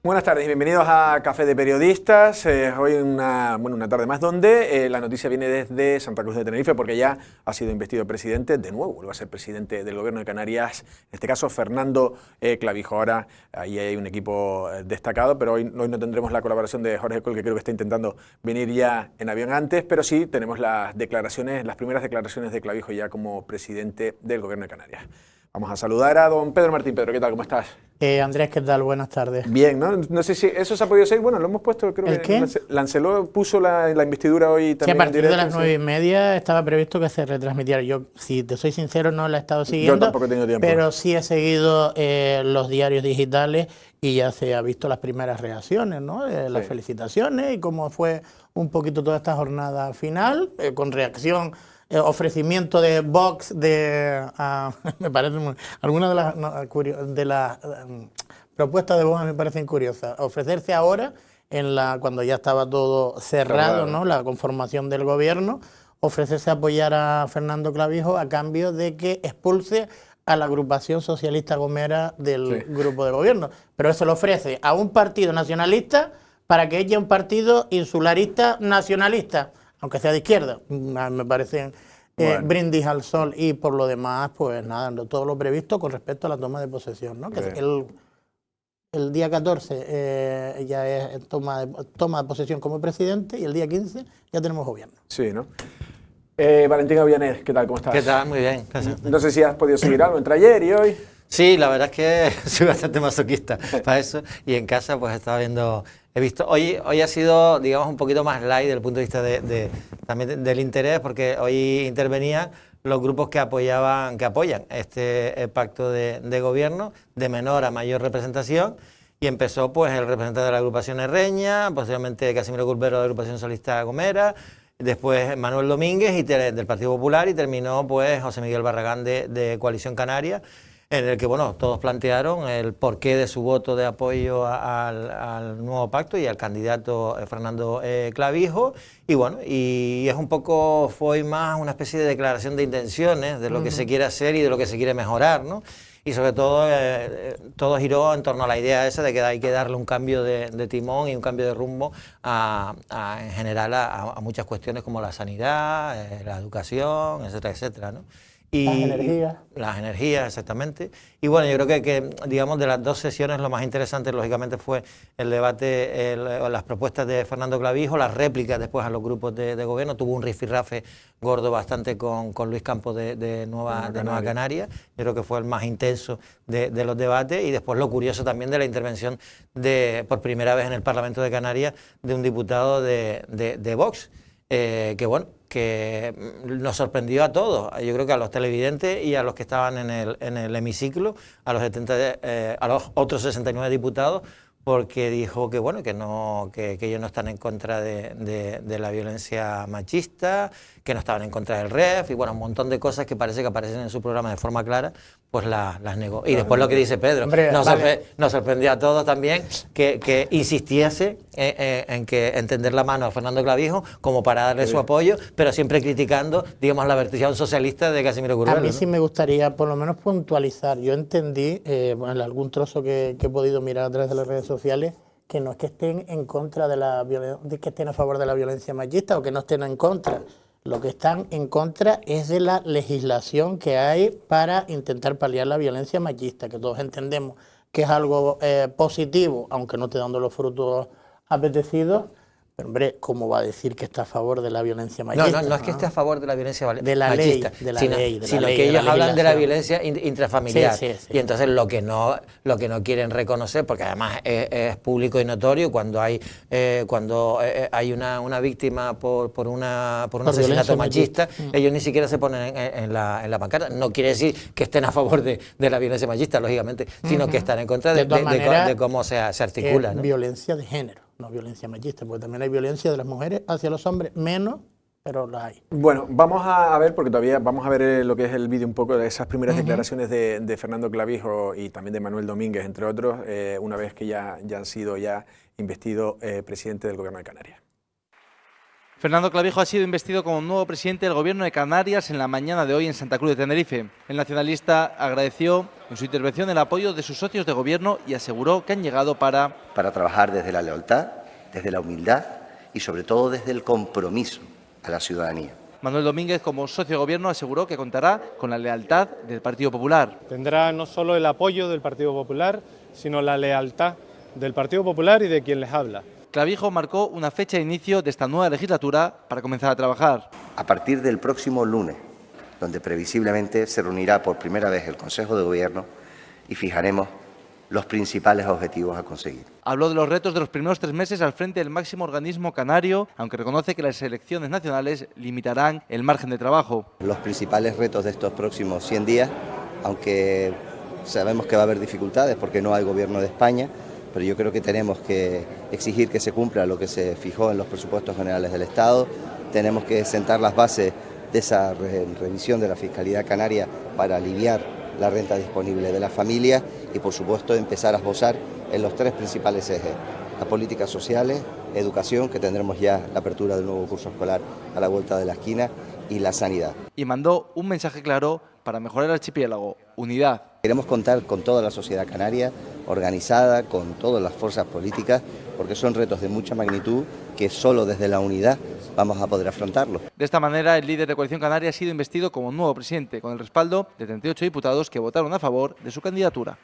Buenas tardes y bienvenidos a Café de Periodistas. Hoy una tarde más donde la noticia viene desde Santa Cruz de Tenerife porque ya ha sido investido presidente, de nuevo vuelve a ser presidente del Gobierno de Canarias, en este caso Fernando Clavijo. Ahora ahí hay un equipo destacado, pero hoy no tendremos la colaboración de Jorge Col, que creo que está intentando venir ya en avión antes, pero sí tenemos las primeras declaraciones de Clavijo ya como presidente del Gobierno de Canarias. Vamos a saludar a don Pedro Martín. Pedro, ¿qué tal? ¿Cómo estás? Andrés, ¿qué tal? Buenas tardes. Bien, ¿no? No sé si eso se ha podido seguir. Bueno, lo hemos puesto, creo ¿El que qué? Lancelot puso la investidura hoy también. Sí, a partir en de las directo, 9:30 estaba previsto que se retransmitiera. Yo, si te soy sincero, no la he estado siguiendo. Yo tampoco he tenido tiempo. Pero sí he seguido los diarios digitales y ya se ha visto las primeras reacciones, ¿no? Las felicitaciones y cómo fue un poquito toda esta jornada final, con reacción. Ofrecimiento de Vox, me parece algunas de las propuestas de Vox me parecen curiosas. Ofrecerse ahora, cuando ya estaba todo cerrado, ¿no? La conformación del gobierno, ofrecerse a apoyar a Fernando Clavijo a cambio de que expulse a la agrupación socialista Gomera del grupo de gobierno. Pero eso lo ofrece a un partido nacionalista para que eche un partido insularista nacionalista, aunque sea de izquierda. Me parecen brindis al sol. Y por lo demás, pues nada, todo lo previsto con respecto a la toma de posesión, ¿no? Que el día 14 ya es toma de posesión como presidente y el día 15 ya tenemos gobierno. Sí, ¿no? Valentín Avianés, ¿qué tal? ¿Cómo estás? ¿Qué tal? Muy bien, gracias. No sé si has podido seguir algo entre ayer y hoy. Sí, la verdad es que soy bastante masoquista para eso y en casa pues estaba viendo, he visto, hoy ha sido digamos un poquito más light desde el punto de vista también del interés, porque hoy intervenían los grupos que apoyan este pacto de gobierno de menor a mayor representación, y empezó pues el representante de la agrupación Herreña, posteriormente Casimiro Curbero de la agrupación socialista Gomera, después Manuel Domínguez del Partido Popular, y terminó pues José Miguel Barragán de Coalición Canaria, en el que bueno, todos plantearon el porqué de su voto de apoyo al nuevo pacto y al candidato Fernando Clavijo, y bueno, y es un poco, fue más una especie de declaración de intenciones de lo que se quiere hacer y de lo que se quiere mejorar, ¿no? Y sobre todo, todo giró en torno a la idea esa de que hay que darle un cambio de timón y un cambio de rumbo en general a muchas cuestiones como la sanidad, la educación, etcétera, etcétera, ¿no? Las energías, exactamente. Y bueno, yo creo que digamos, de las dos sesiones, lo más interesante, lógicamente, fue el debate, las propuestas de Fernando Clavijo, las réplicas después a los grupos de gobierno. Tuvo un rifirrafe gordo bastante con Luis Campos de Nueva Canarias. Yo creo que fue el más intenso de los debates. Y después lo curioso también de la intervención por primera vez en el Parlamento de Canarias de un diputado de Vox, que bueno, que nos sorprendió a todos, yo creo que a los televidentes y a los que estaban en el hemiciclo, a los otros 69 diputados, porque dijo que bueno, que ellos no están en contra de la violencia machista, que no estaban en contra del REF, y bueno, un montón de cosas que parece que aparecen en su programa de forma clara, pues las negó. Y después lo que dice Pedro, nos sorprendió a todos también que insistiese en tender la mano a Fernando Clavijo como para darle su apoyo, pero siempre criticando, digamos, la versión socialista de Casimiro Curbelo. A mí sí me gustaría por lo menos puntualizar. Yo entendí, en algún trozo que he podido mirar a través de las redes sociales, que no es que estén en contra que estén a favor de la violencia machista o que no estén en contra. Lo que están en contra es de la legislación que hay para intentar paliar la violencia machista, que todos entendemos que es algo positivo, aunque no esté dando los frutos apetecidos. Pero, hombre, ¿cómo va a decir que está a favor de la violencia machista? No es que esté a favor de la violencia machista, sino que ellos hablan de la violencia intrafamiliar. Sí. Y entonces lo que no quieren reconocer, porque además es público y notorio, cuando hay una víctima por un asesinato machista, ellos ni siquiera se ponen en la pancarta. No quiere decir que estén a favor de la violencia machista, lógicamente, sino que están en contra de cómo se articula, ¿no? Violencia de género, no violencia machista, porque también hay violencia de las mujeres hacia los hombres, menos, pero la hay. Bueno, vamos a ver, porque todavía vamos a ver lo que es el vídeo un poco de esas primeras declaraciones de Fernando Clavijo y también de Manuel Domínguez, entre otros, una vez que ya han sido investido presidente del Gobierno de Canarias. Fernando Clavijo ha sido investido como nuevo presidente del Gobierno de Canarias en la mañana de hoy en Santa Cruz de Tenerife. El nacionalista agradeció en su intervención el apoyo de sus socios de gobierno y aseguró que han llegado para trabajar desde la lealtad, desde la humildad y sobre todo desde el compromiso a la ciudadanía. Manuel Domínguez, como socio de gobierno, aseguró que contará con la lealtad del Partido Popular. Tendrá no solo el apoyo del Partido Popular, sino la lealtad del Partido Popular y de quien les habla. Clavijo marcó una fecha de inicio de esta nueva legislatura para comenzar a trabajar. A partir del próximo lunes, donde previsiblemente se reunirá por primera vez el Consejo de Gobierno y fijaremos los principales objetivos a conseguir. Habló de los retos de los primeros 3 meses al frente del máximo organismo canario, aunque reconoce que las elecciones nacionales limitarán el margen de trabajo. Los principales retos de estos próximos 100 días, aunque sabemos que va a haber dificultades porque no hay Gobierno de España, pero yo creo que tenemos que exigir que se cumpla lo que se fijó en los presupuestos generales del Estado, tenemos que sentar las bases de esa revisión de la fiscalidad canaria para aliviar la renta disponible de las familias y, por supuesto, empezar a esbozar en los 3 principales ejes: las políticas sociales, educación, que tendremos ya la apertura del nuevo curso escolar a la vuelta de la esquina, y la sanidad. Y mandó un mensaje claro para mejorar el archipiélago: unidad. Queremos contar con toda la sociedad canaria, organizada, con todas las fuerzas políticas, porque son retos de mucha magnitud que solo desde la unidad vamos a poder afrontarlos. De esta manera, el líder de Coalición Canaria ha sido investido como nuevo presidente, con el respaldo de 38 diputados que votaron a favor de su candidatura.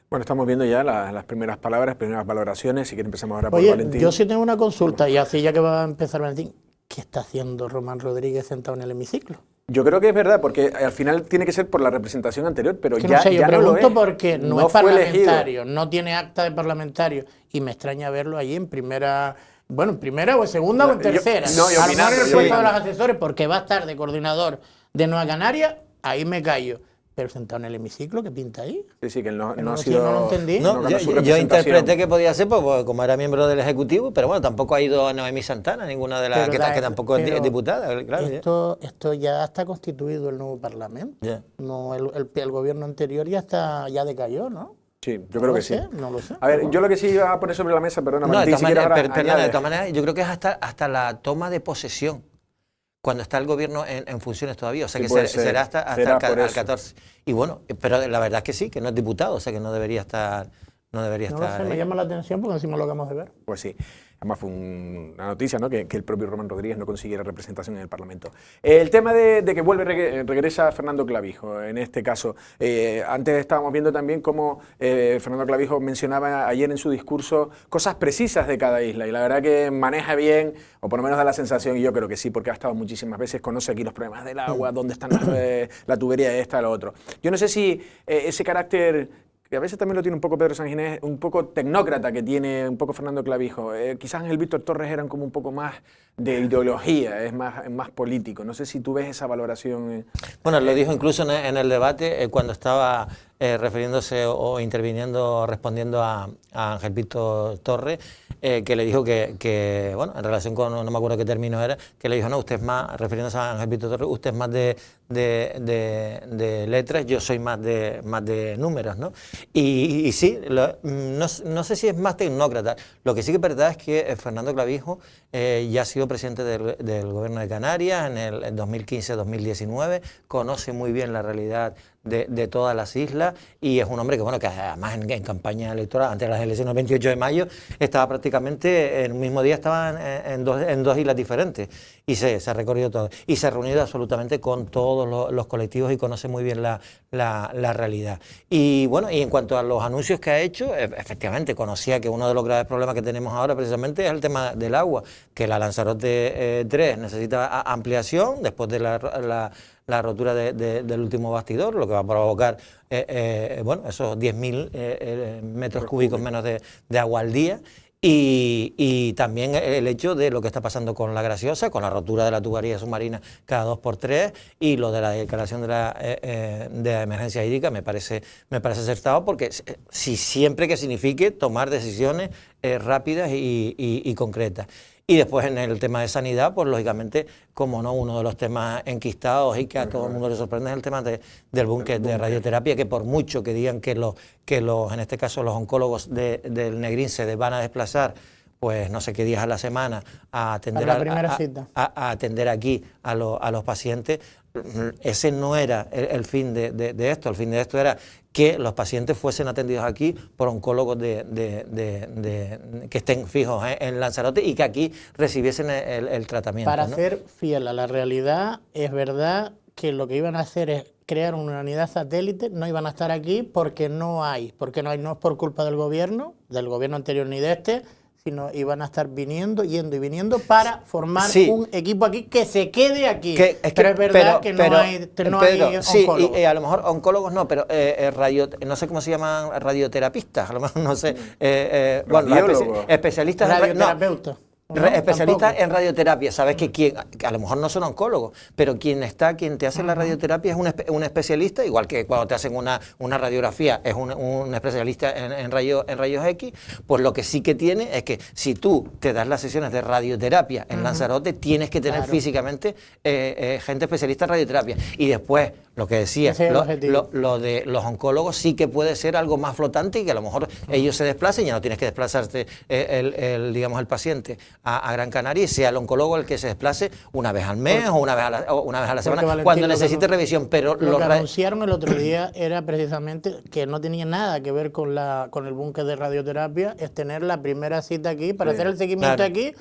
Bueno, estamos viendo ya las primeras palabras, primeras valoraciones. Si quiere empezamos ahora por Oye, Valentín. yo sí tengo una consulta, y así ya que va a empezar Valentín. ¿Qué está haciendo Román Rodríguez sentado en el hemiciclo? Yo creo que es verdad, porque al final tiene que ser por la representación anterior, pero Que ya no sé, yo ya pregunto no lo es. porque no es fue parlamentario, elegido. no tiene acta de parlamentario, y me extraña verlo allí en primera, bueno, en primera o en segunda o en tercera. no, yo a lo mejor en el opinando, puesto de los asesores, porque va a estar de coordinador de Nueva Canarias, ahí me callo. Pero sentado en el hemiciclo, ¿qué pinta ahí? Sí, sí, que él no ha no sido... lo entendí. No, ganó su yo representación. interpreté que podía ser pues, como era miembro del Ejecutivo, pero bueno, tampoco ha ido a Noemí Santana, ninguna de las que tampoco es diputada. Claro, esto ya está constituido el nuevo Parlamento. ya. No, el gobierno anterior ya decayó, ¿no? Sí, yo creo que sí. No lo sé. A ver, yo lo que sí iba a poner sobre la mesa, perdona, No, de Valentín, todas si quieres maneras, ahora perdona, de añades. todas maneras, yo creo que es hasta la toma de posesión, cuando está el gobierno en funciones todavía, o sea Sí, que puede será ser. hasta Será por el eso. 14. Y bueno, pero la verdad es que sí, que no es diputado, o sea que no debería estar. No debería No lo estar sé, me ahí. llama la atención porque encima lo acabamos de ver. Pues sí. Además fue una noticia, ¿no? Que el propio Román Rodríguez no consiguiera representación en el Parlamento. El tema de que regresa Fernando Clavijo, en este caso. Antes estábamos viendo también cómo Fernando Clavijo mencionaba ayer en su discurso cosas precisas de cada isla. Y la verdad que maneja bien, o por lo menos da la sensación, y yo creo que sí, porque ha estado muchísimas veces, conoce aquí los problemas del agua, dónde están la tubería de esta, lo otro. Yo no sé si ese carácter, que a veces también lo tiene un poco Pedro San Ginés, un poco tecnócrata que tiene un poco Fernando Clavijo. Quizás Ángel Víctor Torres eran como un poco más de ideología, es más político. No sé si tú ves esa valoración. Bueno, lo dijo incluso en el debate cuando estaba refiriéndose o interviniendo, respondiendo a Ángel Víctor Torres, que le dijo que, bueno, en relación con, no me acuerdo qué término era, que le dijo, no, usted es más, refiriéndose a Ángel Víctor Torres, usted es más de letras, yo soy más de números, ¿no? Y sí, no sé si es más tecnócrata. Lo que sí que es verdad es que Fernando Clavijo ya ha sido presidente del Gobierno de Canarias en el 2015-2019, conoce muy bien la realidad de todas las islas y es un hombre que, bueno, que además en campaña electoral, antes de las elecciones del 28 de mayo, estaba prácticamente, el mismo día estaban en dos islas diferentes y se ha recorrido todo. Y se ha reunido absolutamente con todos los colectivos y conoce muy bien la realidad. Y bueno, y en cuanto a los anuncios que ha hecho, efectivamente conocía que uno de los graves problemas que tenemos ahora precisamente es el tema del agua, que la Lanzarote 3 necesita ampliación después de la rotura del último bastidor, lo que va a provocar bueno, esos 10.000 metros cúbicos menos de agua al día. Y también el hecho de lo que está pasando con la Graciosa, con la rotura de la tubería submarina cada 2x3 y lo de la declaración de emergencia hídrica me parece acertado, porque siempre que signifique tomar decisiones rápidas y concretas. Y después en el tema de sanidad, pues lógicamente, como no, uno de los temas enquistados y que a todo el mundo le sorprende es el tema del búnker de radioterapia, que por mucho que digan que en este caso los oncólogos del Negrín se van a desplazar pues no sé qué días a la semana a atender, la primera cita. a atender aquí a los pacientes. Ese no era el fin de esto. El fin de esto era que los pacientes fuesen atendidos aquí por oncólogos que estén fijos en Lanzarote y que aquí recibiesen el tratamiento. Para ¿no? ser fiel a la realidad, es verdad que lo que iban a hacer es crear una unidad satélite, no iban a estar aquí porque no es por culpa del gobierno anterior ni de este, sino iban a estar yendo y viniendo para formar un equipo aquí que se quede aquí. Pero es verdad que no hay oncólogos. Y a lo mejor oncólogos no, pero no sé cómo se llaman, radioterapistas, a lo mejor no sé. Especialistas radioterapeutas. Especialistas en radioterapia, sabes que a lo mejor no son oncólogos, pero quien te hace la radioterapia es un especialista, igual que cuando te hacen una radiografía es un especialista en rayos X, pues lo que sí que tiene es que si tú te das las sesiones de radioterapia en Lanzarote, tienes que tener físicamente gente especialista en radioterapia. Y después, lo que decía, lo de los oncólogos sí que puede ser algo más flotante y que a lo mejor ellos se desplacen, ya no tienes que desplazarte el paciente a Gran Canaria y sea el oncólogo el que se desplace una vez al mes o una vez a la semana, Valentín, cuando necesite revisión. Pero lo que anunciaron el otro día era precisamente que no tenía nada que ver con el búnker de radioterapia, es tener la primera cita aquí para hacer el seguimiento aquí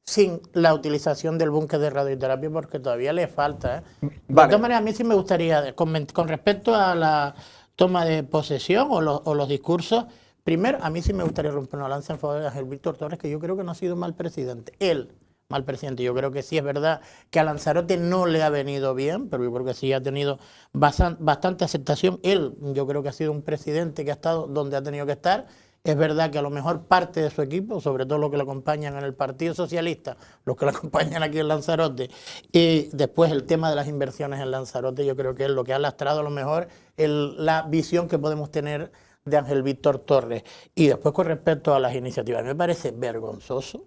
sin la utilización del búnker de radioterapia, porque todavía le falta. De todas maneras, a mí sí me gustaría, con respecto a la toma de posesión o los discursos, primero, a mí sí me gustaría romper una lanza en favor de Ángel Víctor Torres, que yo creo que no ha sido mal presidente. Mal presidente. Yo creo que sí es verdad que a Lanzarote no le ha venido bien, pero yo creo que sí ha tenido bastante aceptación. Yo creo que ha sido un presidente que ha estado donde ha tenido que estar. Es verdad que a lo mejor parte de su equipo, sobre todo los que lo acompañan en el Partido Socialista, los que lo acompañan aquí en Lanzarote, y después el tema de las inversiones en Lanzarote, yo creo que es lo que ha lastrado a lo mejor la visión que podemos tener de Ángel Víctor Torres. Y después con respecto a las iniciativas, me parece vergonzoso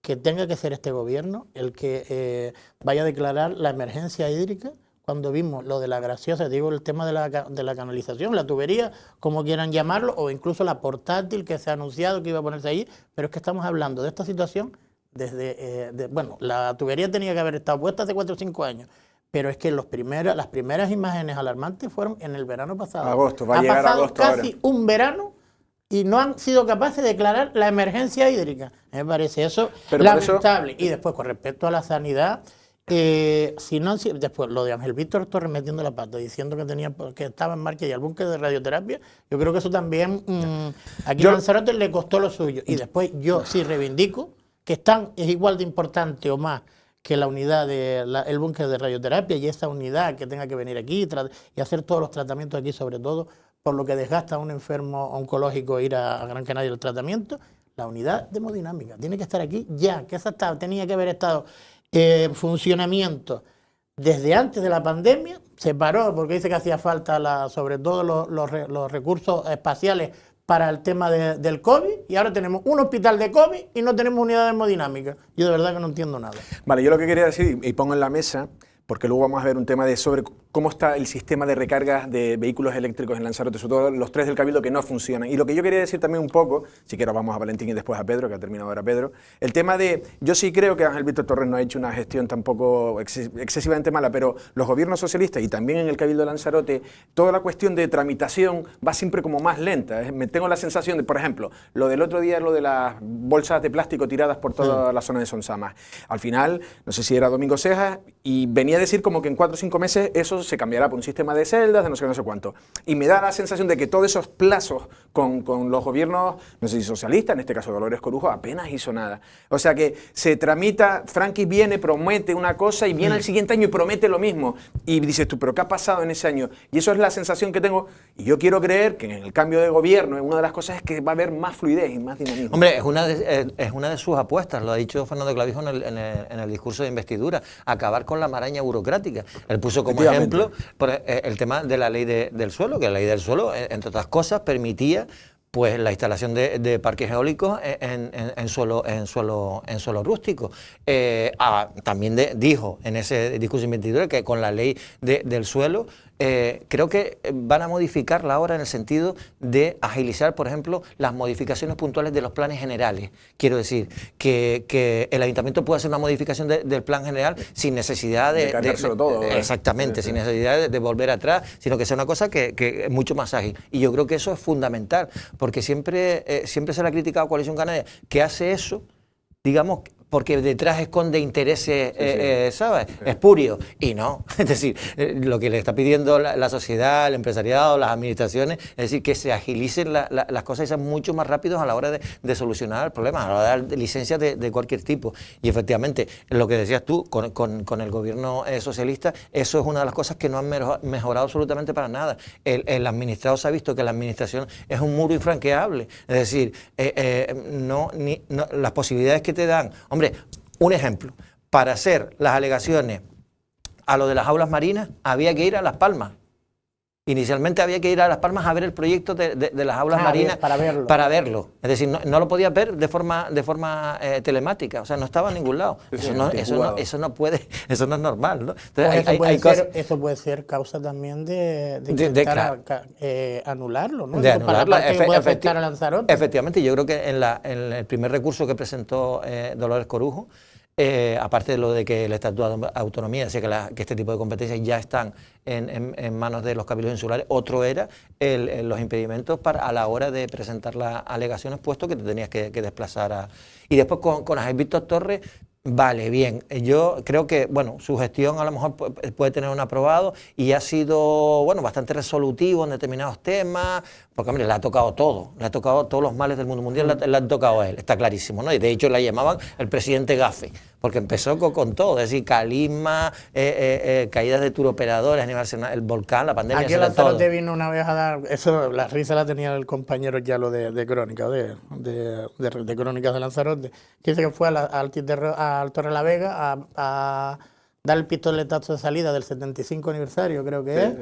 que tenga que ser este gobierno el que vaya a declarar la emergencia hídrica cuando vimos lo de la Graciosa, digo el tema de la canalización, la tubería, como quieran llamarlo, o incluso la portátil que se ha anunciado que iba a ponerse allí, pero es que estamos hablando de esta situación bueno, la tubería tenía que haber estado puesta hace 4 o 5 años, pero es que las primeras imágenes alarmantes fueron en el verano pasado. Agosto, va a llegar agosto ahora. Casi un verano y no han sido capaces de declarar la emergencia hídrica. Me parece eso lamentable. Y después, con respecto a la sanidad, después lo de Ángel Víctor Torres metiendo la pata, diciendo que estaba en marcha ya el búnker de radioterapia, yo creo que eso también aquí en Lanzarote le costó lo suyo. Y después yo sí reivindico que es igual de importante o más que la unidad el búnker de radioterapia y esa unidad que tenga que venir aquí y hacer todos los tratamientos aquí, sobre todo por lo que desgasta a un enfermo oncológico ir a Gran Canaria el tratamiento, la unidad de hemodinámica tiene que estar aquí ya, que esa tenía que haber estado en funcionamiento desde antes de la pandemia, se paró porque dice que hacía falta sobre todo los recursos espaciales para el tema del COVID, y ahora tenemos un hospital de COVID y no tenemos unidad de hemodinámica. Yo de verdad que no entiendo nada. Vale, yo lo que quería decir, y pongo en la mesa, porque luego vamos a ver un tema sobre cómo está el sistema de recargas de vehículos eléctricos en Lanzarote, sobre todo los 3 del Cabildo que no funcionan. Y lo que yo quería decir también un poco, si quiero vamos a Valentín y después a Pedro, que ha terminado ahora Pedro, el tema yo sí creo que Ángel Víctor Torres no ha hecho una gestión tampoco excesivamente mala, pero los gobiernos socialistas y también en el Cabildo de Lanzarote, toda la cuestión de tramitación va siempre como más lenta. Me tengo la sensación de, por ejemplo, lo del otro día, lo de las bolsas de plástico tiradas por toda la zona de Sonsamas. Al final, no sé si era Domingo Cejas, y venía a decir como que en 4 o 5 meses eso se cambiará por un sistema de celdas, de no sé qué, no sé cuánto. Y me da la sensación de que todos esos plazos con los gobiernos, no sé si socialistas, en este caso Dolores Corujo, apenas hizo nada. O sea que se tramita, Franqui viene, promete una cosa y viene el siguiente año y promete lo mismo. Y dices tú, ¿pero qué ha pasado en ese año? Y eso es la sensación que tengo. Y yo quiero creer que en el cambio de gobierno, una de las cosas es que va a haber más fluidez y más dinamismo. Hombre, es una de sus apuestas, lo ha dicho Fernando Clavijo en el discurso de investidura, acabar con la maraña burocrática. Él puso como ejemplo el tema de la ley del suelo, que la ley del suelo, entre otras cosas, permitía pues la instalación de parques eólicos en suelo rústico. También dijo en ese discurso investidor que con la ley del suelo creo que van a modificarla ahora en el sentido de agilizar, por ejemplo, las modificaciones puntuales de los planes generales. Quiero decir, que el ayuntamiento puede hacer una modificación del plan general sin necesidad de cargárselo todo. Exactamente, sin necesidad de volver atrás, sino que sea una cosa que es mucho más ágil. Y yo creo que eso es fundamental, porque siempre se le ha criticado a Coalición Canaria que hace eso, digamos, porque detrás esconde intereses, ¿sabes?, espurios. Y no, es decir, lo que le está pidiendo la sociedad, el empresariado, las administraciones, es decir, que se agilicen las cosas y sean mucho más rápidos a la hora de solucionar el problema, a la hora de dar licencias de cualquier tipo. Y efectivamente, lo que decías tú, con el gobierno socialista, eso es una de las cosas que no han mejorado absolutamente para nada. El administrado se ha visto que la administración es un muro infranqueable, es decir, las posibilidades que te dan. Hombre, un ejemplo, para hacer las alegaciones a lo de las aulas marinas había que ir a Las Palmas. Inicialmente había que ir a Las Palmas a ver el proyecto de las aulas marinas para verlo. Es decir, no lo podías ver de forma telemática, o sea, no estaba en ningún lado. Eso no puede, eso no es normal, ¿no? Entonces, pues eso puede ser causa también de intentar anularlo, ¿no? De anularlo, puede afectar a Lanzarote. Efectivamente, yo creo que en el primer recurso que presentó Dolores Corujo, aparte de lo de que el Estatuto de Autonomía decía que este tipo de competencias ya están en manos de los cabildos insulares, otro era los impedimentos a la hora de presentar las alegaciones, puesto que te tenías que desplazar Y después con Ángel Víctor Torres, vale, bien, yo creo que, bueno, su gestión a lo mejor puede tener un aprobado y ha sido, bueno, bastante resolutivo en determinados temas, porque, hombre, le ha tocado todo, le ha tocado todos los males del mundo mundial, le han tocado a él, está clarísimo, ¿no? Y de hecho la llamaban el presidente Gafe, porque empezó con todo, es decir, calisma, caídas de turoperadores, el volcán, la pandemia. Aquí en Lanzarote vino una vez a dar, eso, la risa la tenía el compañero ya lo de Crónica, de Crónicas de Lanzarote, que dice que fue al Torrelavega a dar el pistoletazo de salida del 75 aniversario, creo que es,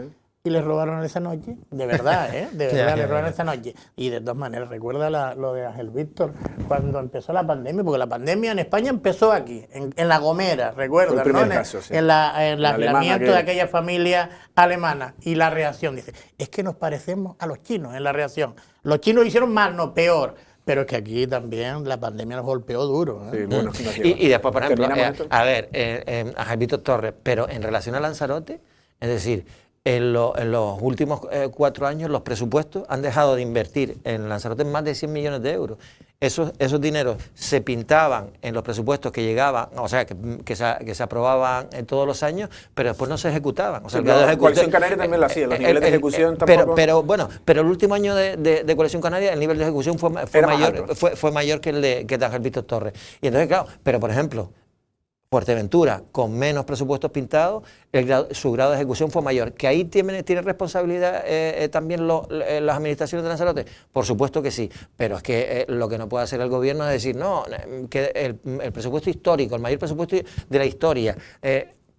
y le robaron esa noche, de verdad, de verdad, le robaron esa noche. Y de todas maneras, recuerda lo de Ángel Víctor, cuando empezó la pandemia, porque la pandemia en España empezó aquí, en La Gomera, recuerda, ¿no? En el aislamiento de aquella familia alemana. Y la reacción, dice, es que nos parecemos a los chinos en la reacción. Los chinos hicieron mal, no peor. Pero es que aquí también la pandemia nos golpeó duro. Sí, bueno, y después, por ejemplo, Ángel Víctor Torres, pero en relación a Lanzarote, es decir, en los últimos 4 años los presupuestos han dejado de invertir en Lanzarote más de 100 millones de euros. Esos dineros se pintaban en los presupuestos que llegaban, o sea, que se aprobaban todos los años, pero después no se ejecutaban. O sea, la Coalición Canaria también lo hacía, los niveles de ejecución tampoco... Pero el último año de Coalición Canaria, el nivel de ejecución fue mayor que el de Ángel Víctor Torres. Y entonces, claro, pero por ejemplo, Fuerteventura, con menos presupuestos pintados, su grado de ejecución fue mayor. ¿Que ahí tiene responsabilidad también las administraciones de Lanzarote? Por supuesto que sí, pero es que lo que no puede hacer el gobierno es decir, no, que el presupuesto histórico, el mayor presupuesto de la historia,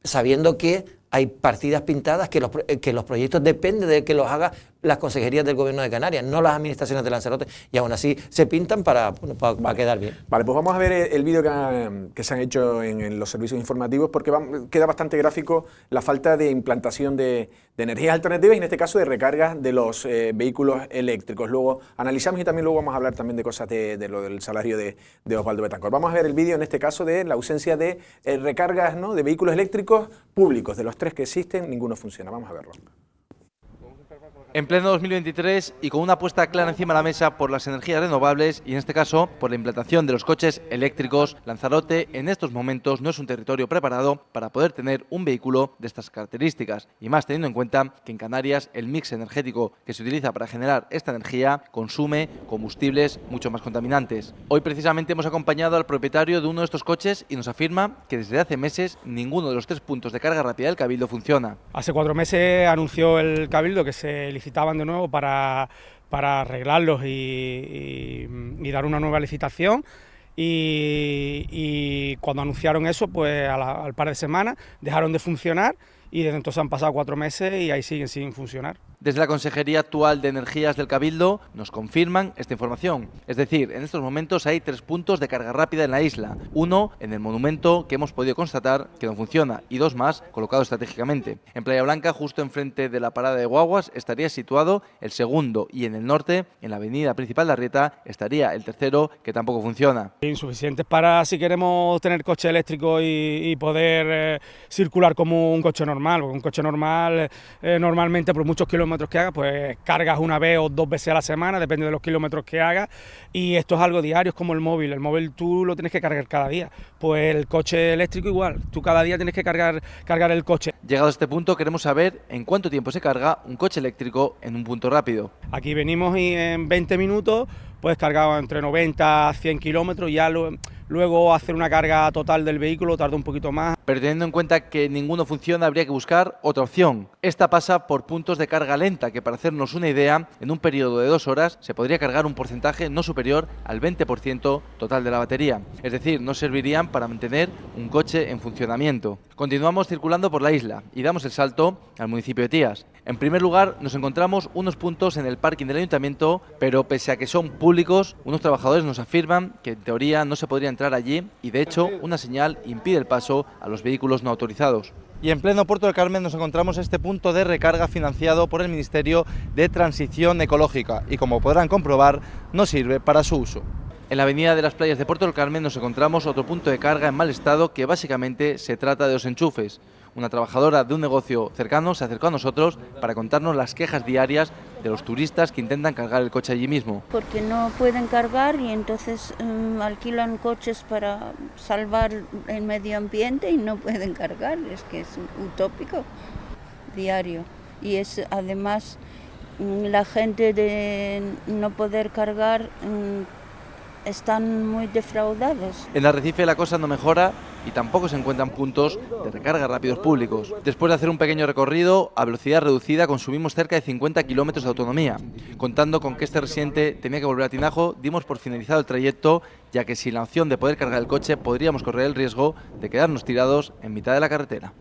sabiendo que hay partidas pintadas que los proyectos dependen de que los haga las consejerías del Gobierno de Canarias, no las administraciones de Lanzarote, y aún así se pintan para quedar bien. Vale, pues vamos a ver el vídeo que se han hecho en los servicios informativos, porque queda bastante gráfico la falta de implantación de energías alternativas y en este caso de recargas de los vehículos eléctricos. Luego analizamos y también luego vamos a hablar también de cosas de lo del salario de Osvaldo Betancourt. Vamos a ver el vídeo en este caso de la ausencia de recargas, ¿no?, de vehículos eléctricos públicos. De los 3 que existen, ninguno funciona. Vamos a verlo. En pleno 2023 y con una apuesta clara encima de la mesa por las energías renovables y en este caso por la implantación de los coches eléctricos, Lanzarote en estos momentos no es un territorio preparado para poder tener un vehículo de estas características y más teniendo en cuenta que en Canarias el mix energético que se utiliza para generar esta energía consume combustibles mucho más contaminantes. Hoy precisamente hemos acompañado al propietario de uno de estos coches y nos afirma que desde hace meses ninguno de los 3 puntos de carga rápida del Cabildo funciona. Hace 4 meses anunció el Cabildo que se licitaban de nuevo para arreglarlos y dar una nueva licitación y cuando anunciaron eso, pues al par de semanas dejaron de funcionar y desde entonces han pasado 4 meses y ahí siguen sin funcionar. Desde la Consejería actual de Energías del Cabildo nos confirman esta información. Es decir, en estos momentos hay 3 puntos de carga rápida en la isla. Uno en el monumento, que hemos podido constatar que no funciona, y 2 más colocados estratégicamente. En Playa Blanca, justo enfrente de la parada de guaguas, estaría situado el segundo, y en el norte, en la avenida principal de Arrieta, estaría el tercero, que tampoco funciona. Insuficientes para si queremos tener coche eléctrico y poder circular como un coche normal, porque un coche normal normalmente por muchos kilómetros que haga, pues cargas una vez o 2 veces a la semana, depende de los kilómetros que hagas, y esto es algo diario, es como el móvil tú lo tienes que cargar cada día, pues el coche eléctrico igual, tú cada día tienes que cargar el coche. Llegado a este punto queremos saber en cuánto tiempo se carga un coche eléctrico en un punto rápido. Aquí venimos y en 20 minutos puedes cargar entre 90 a 100 kilómetros, ya luego hacer una carga total del vehículo tarda un poquito más. Pero teniendo en cuenta que ninguno funciona, habría que buscar otra opción. Esta pasa por puntos de carga lenta, que para hacernos una idea, en un periodo de 2 horas se podría cargar un porcentaje no superior al 20% total de la batería. Es decir, no servirían para mantener un coche en funcionamiento. Continuamos circulando por la isla y damos el salto al municipio de Tías. En primer lugar, nos encontramos unos puntos en el parking del ayuntamiento, pero pese a que son públicos, unos trabajadores nos afirman que en teoría no se podría entrar allí y de hecho una señal impide el paso a los vehículos no autorizados. Y en pleno Puerto del Carmen nos encontramos este punto de recarga financiado por el Ministerio de Transición Ecológica y, como podrán comprobar, no sirve para su uso. En la avenida de las Playas de Puerto del Carmen nos encontramos otro punto de carga en mal estado, que básicamente se trata de los enchufes. Una trabajadora de un negocio cercano se acercó a nosotros para contarnos las quejas diarias de los turistas que intentan cargar el coche allí mismo. Porque no pueden cargar y entonces alquilan coches para salvar el medio ambiente y no pueden cargar, es que es utópico diario. Y es además la gente de no poder cargar están muy defraudados. En Arrecife la cosa no mejora y tampoco se encuentran puntos de recarga rápidos públicos. Después de hacer un pequeño recorrido a velocidad reducida, consumimos cerca de 50 kilómetros de autonomía. Contando con que este residente tenía que volver a Tinajo, dimos por finalizado el trayecto, ya que sin la opción de poder cargar el coche podríamos correr el riesgo de quedarnos tirados en mitad de la carretera.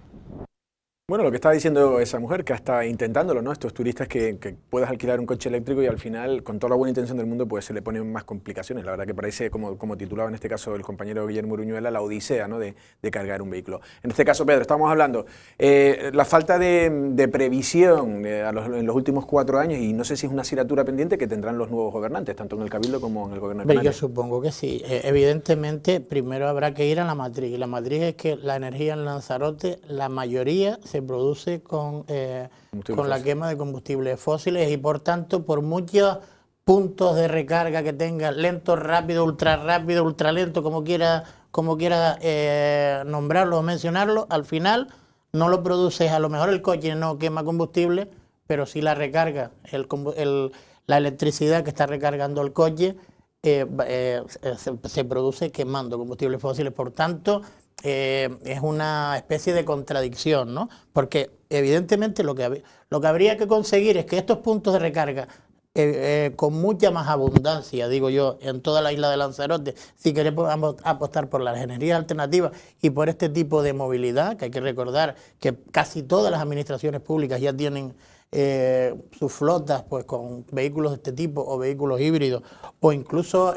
Bueno, lo que estaba diciendo esa mujer, que hasta intentándolo, ¿no? Estos turistas que puedas alquilar un coche eléctrico y al final, con toda la buena intención del mundo, pues se le ponen más complicaciones. La verdad que parece, como titulaba en este caso el compañero Guillermo Uruñuela, la odisea, ¿no? de cargar un vehículo. En este caso, Pedro, estamos hablando la falta de previsión en los últimos 4 años, y no sé si es una asignatura pendiente que tendrán los nuevos gobernantes, tanto en el Cabildo como en el Gobierno de Canarias. Yo supongo que sí. Evidentemente, primero habrá que ir a la matriz. La matriz es que la energía en Lanzarote, la mayoría se produce con la quema de combustibles fósiles y por tanto por muchos puntos de recarga que tenga, lento, rápido, ultralento, como quiera nombrarlo o mencionarlo, al final no lo produces. A lo mejor el coche no quema combustible, pero sí la recarga, la electricidad que está recargando el coche se produce quemando combustibles fósiles. Por tanto, es una especie de contradicción, ¿no? Porque evidentemente lo que habría que conseguir es que estos puntos de recarga con mucha más abundancia, digo yo, en toda la isla de Lanzarote, si queremos apostar por las energías alternativas y por este tipo de movilidad, que hay que recordar que casi todas las administraciones públicas ya tienen sus flotas pues con vehículos de este tipo o vehículos híbridos, o incluso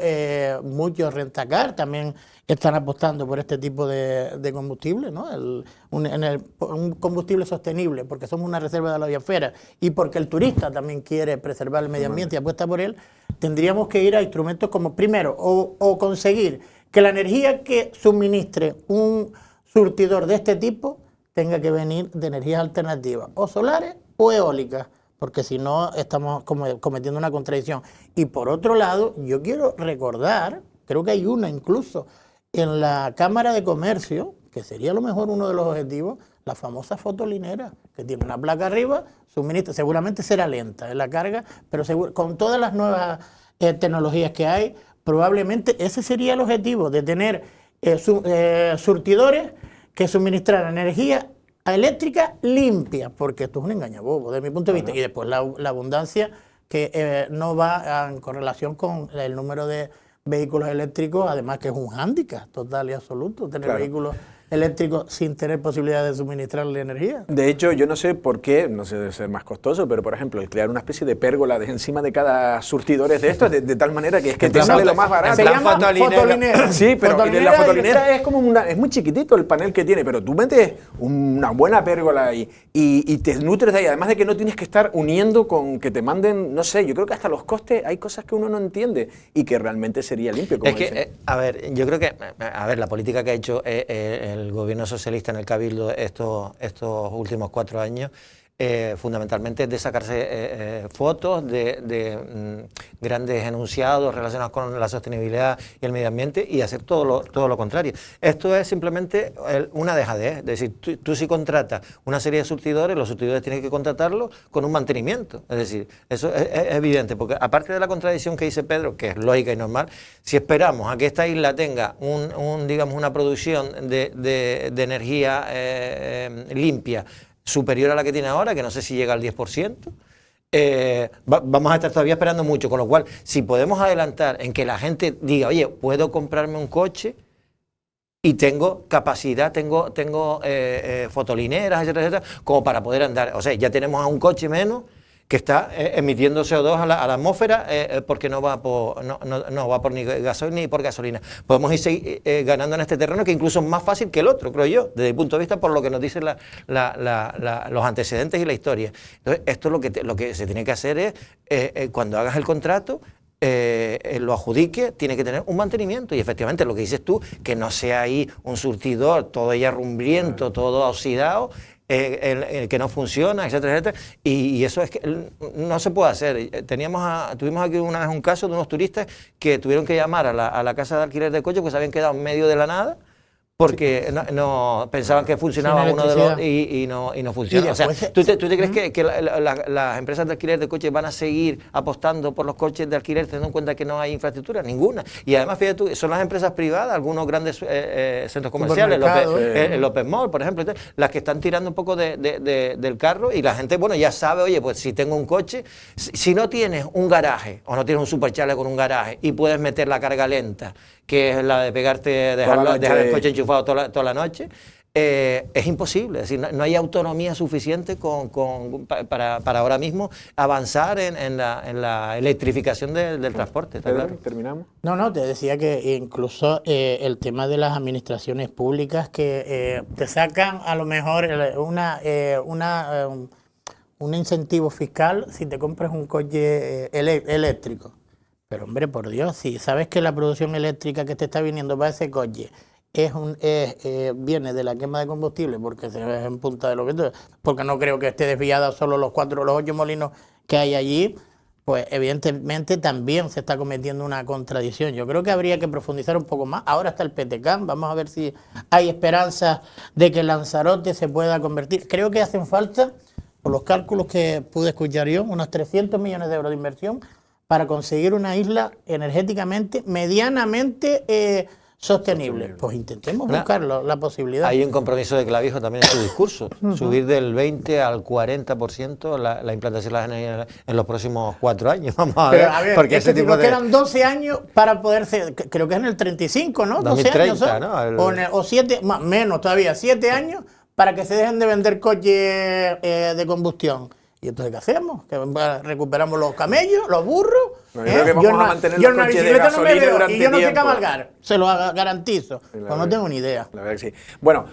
muchos rentacar también están apostando por este tipo de combustible, ¿no? Un combustible sostenible, porque somos una reserva de la biosfera y porque el turista también quiere preservar el medio ambiente y apuesta por él. Tendríamos que ir a instrumentos como, primero, o conseguir que la energía que suministre un surtidor de este tipo tenga que venir de energías alternativas, o solares o eólicas, porque si no estamos cometiendo una contradicción. Y por otro lado, yo quiero recordar, creo que hay una incluso en la Cámara de Comercio, que sería a lo mejor uno de los objetivos, la famosa fotolinera, que tiene una placa arriba, suministra, seguramente será lenta en la carga, pero con todas las nuevas tecnologías que hay, probablemente ese sería el objetivo, de tener surtidores que suministraran energía eléctrica limpia, porque esto es un engañabobo desde mi punto de vista. Y después la abundancia que no va en correlación con el número de vehículos eléctricos, además que es un hándicap total y absoluto tener vehículos eléctrico sin tener posibilidad de suministrarle energía. De hecho, yo no sé por qué, no sé, debe ser más costoso, pero por ejemplo, el crear una especie de pérgola encima de cada surtidor de estos, de tal manera que es que te sale lo más barato. Se llama fotolinera. Sí, pero Fotolinera, la fotolinera es como es muy chiquitito el panel que tiene, pero tú metes una buena pérgola ahí y te nutres de ahí, además de que no tienes que estar uniendo con que te manden, no sé, yo creo que hasta los costes hay cosas que uno no entiende y que realmente sería limpio. Como es que, a ver, yo creo que, la política que ha hecho el gobierno socialista en el Cabildo estos últimos 4 años, fundamentalmente es de sacarse fotos de grandes enunciados relacionados con la sostenibilidad y el medio ambiente y hacer todo lo contrario. Esto es simplemente una dejadez, es decir, tú si contratas una serie de surtidores, los surtidores tienen que contratarlo con un mantenimiento, es decir, eso es evidente, porque aparte de la contradicción que dice Pedro, que es lógica y normal, si esperamos a que esta isla tenga digamos, una producción de energía limpia superior a la que tiene ahora, que no sé si llega al 10%, vamos a estar todavía esperando mucho, con lo cual, si podemos adelantar en que la gente diga, oye, puedo comprarme un coche y tengo capacidad, tengo fotolineras, etcétera, etcétera, como para poder andar, o sea, ya tenemos a un coche menos que está emitiendo CO2 a la atmósfera porque no va por ni gasoil ni por gasolina. Podemos ir seguir, ganando en este terreno, que incluso es más fácil que el otro, creo yo, desde el punto de vista por lo que nos dicen los antecedentes y la historia. Entonces, esto lo que se tiene que hacer es, cuando hagas el contrato, lo adjudique, tiene que tener un mantenimiento, y efectivamente lo que dices tú, que no sea ahí un surtidor todo ya rumbriento, todo oxidado, que no funciona, etcétera, etcétera, y eso es que no se puede hacer. Tuvimos aquí una vez un caso de unos turistas que tuvieron que llamar a la casa de alquiler de coches porque se habían quedado en medio de la nada porque no pensaban que funcionaba uno de los y no funciona. O sea, ¿tú te crees que las empresas de alquiler de coches van a seguir apostando por los coches de alquiler teniendo en cuenta que no hay infraestructura? Ninguna. Y además, fíjate tú, son las empresas privadas, algunos grandes centros comerciales, López Mall, por ejemplo, las que están tirando un poco del carro, y la gente, bueno, ya sabe, oye, pues si tengo un coche, si no tienes un garaje o no tienes un supercharger con un garaje y puedes meter la carga lenta, que es la de dejar el coche enchufado toda la noche, es imposible. Es decir, no hay autonomía suficiente para ahora mismo avanzar en la electrificación del transporte. ¿Está claro? ¿Terminamos? No, te decía que incluso el tema de las administraciones públicas que te sacan a lo mejor un incentivo fiscal si te compras un coche eléctrico. Pero hombre, por Dios, si sabes que la producción eléctrica que te está viniendo para ese coche viene de la quema de combustible, porque se ve en punta de lo que tú, porque no creo que esté desviada solo los 8 molinos que hay allí, pues evidentemente también se está cometiendo una contradicción. Yo creo que habría que profundizar un poco más. Ahora está el PTCAM, vamos a ver si hay esperanza de que Lanzarote se pueda convertir. Creo que hacen falta, por los cálculos que pude escuchar yo, unos 300 millones de euros de inversión para conseguir una isla energéticamente, medianamente sostenible. Pues intentemos buscar la posibilidad. Hay un compromiso de Clavijo también en su discurso, subir del 20 al 40% la implantación de las energías en los próximos 4 años. Vamos a ver, porque ese tipo quedan 12 años para poder ser, creo que es en el 35, ¿no? 2030, 12 años son, ¿no? o 7, menos todavía, 7 años para que se dejen de vender coches de combustión. ¿Y entonces qué hacemos? ¿Que recuperamos los camellos, los burros? No, yo creo que vamos a mantener los coches de gasolina durante y yo no sé tiempo. cabalgar, se lo garantizo. Pues no tengo ni idea. La verdad que sí. Bueno,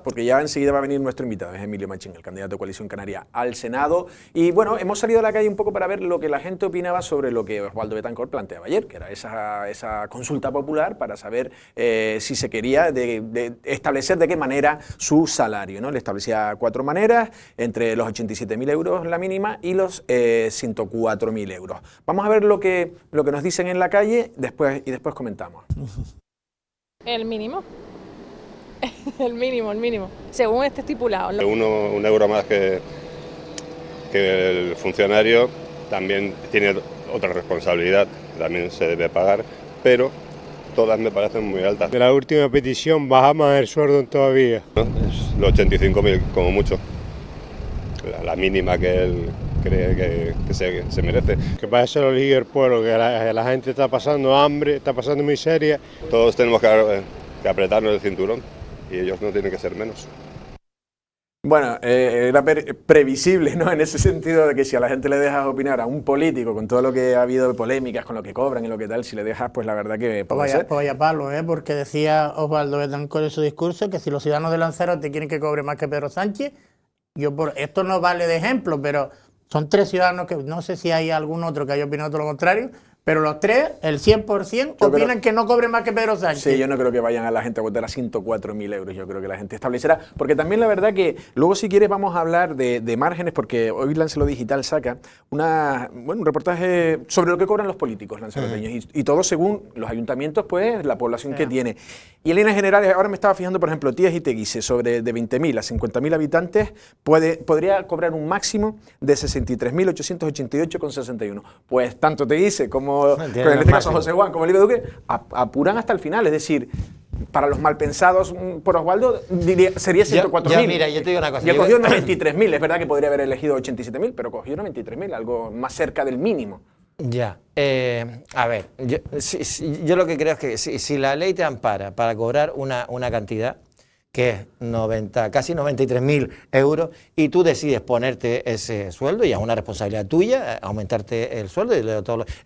porque ya enseguida va a venir nuestro invitado, es Emilio Machín, el candidato de Coalición Canaria al Senado. Y bueno, hemos salido a la calle un poco para ver lo que la gente opinaba sobre lo que Osvaldo Betancourt planteaba ayer, que era esa consulta popular para saber si se quería de establecer de qué manera su salario, ¿no? Le establecía 4 maneras, entre los 87.000 euros la mínima y los 104.000 euros. Vamos a ver lo que nos dicen en la calle y después comentamos. El mínimo. El mínimo, según esté estipulado. Un euro más que el funcionario también tiene otra responsabilidad, también se debe pagar, pero todas me parecen muy altas. De la última petición bajamos el sueldo todavía. ¿No? Es los 85.000 como mucho, la mínima que él cree que se merece. Que para eso lo elige el pueblo, que la gente está pasando hambre, está pasando miseria. Todos tenemos que apretarnos el cinturón y ellos no tienen que ser menos. Bueno, era previsible, ¿no? En ese sentido de que si a la gente le dejas opinar a un político con todo lo que ha habido de polémicas, con lo que cobran y lo que tal, si le dejas, pues la verdad que puede ser. Pues vaya palo, porque decía Osvaldo Betancourt en su discurso que si los ciudadanos de Lanzarote quieren que cobre más que Pedro Sánchez, esto no vale de ejemplo, pero son 3 ciudadanos que no sé si hay algún otro que haya opinado todo lo contrario, pero los 3, el 100%, opinan que no cobre más que Pedro Sánchez. Sí, yo no creo que vayan a la gente a votar a 104.000 euros. Yo creo que la gente establecerá. Porque también la verdad que luego, si quieres, vamos a hablar de márgenes, porque hoy Lancelo Digital saca un reportaje sobre lo que cobran los políticos lanzaroteños. Y todo según los ayuntamientos, pues la población que tiene. Y en líneas generales, ahora me estaba fijando, por ejemplo, Tías y Teguise, sobre de 20.000 a 50.000 habitantes, podría cobrar un máximo de 63.888,61. Pues tanto Teguise como, en este caso José Juan, como Libre Duque, apuran hasta el final. Es decir, para los malpensados por Osvaldo, sería 104.000. Mira, yo te digo una cosa. Y él cogió 93.000. Es verdad que podría haber elegido 87.000, pero cogió 93.000, algo más cerca del mínimo. Ya, a ver, yo lo que creo es que si la ley te ampara para cobrar una cantidad que es casi 93.000 euros y tú decides ponerte ese sueldo, y es una responsabilidad tuya aumentarte el sueldo, es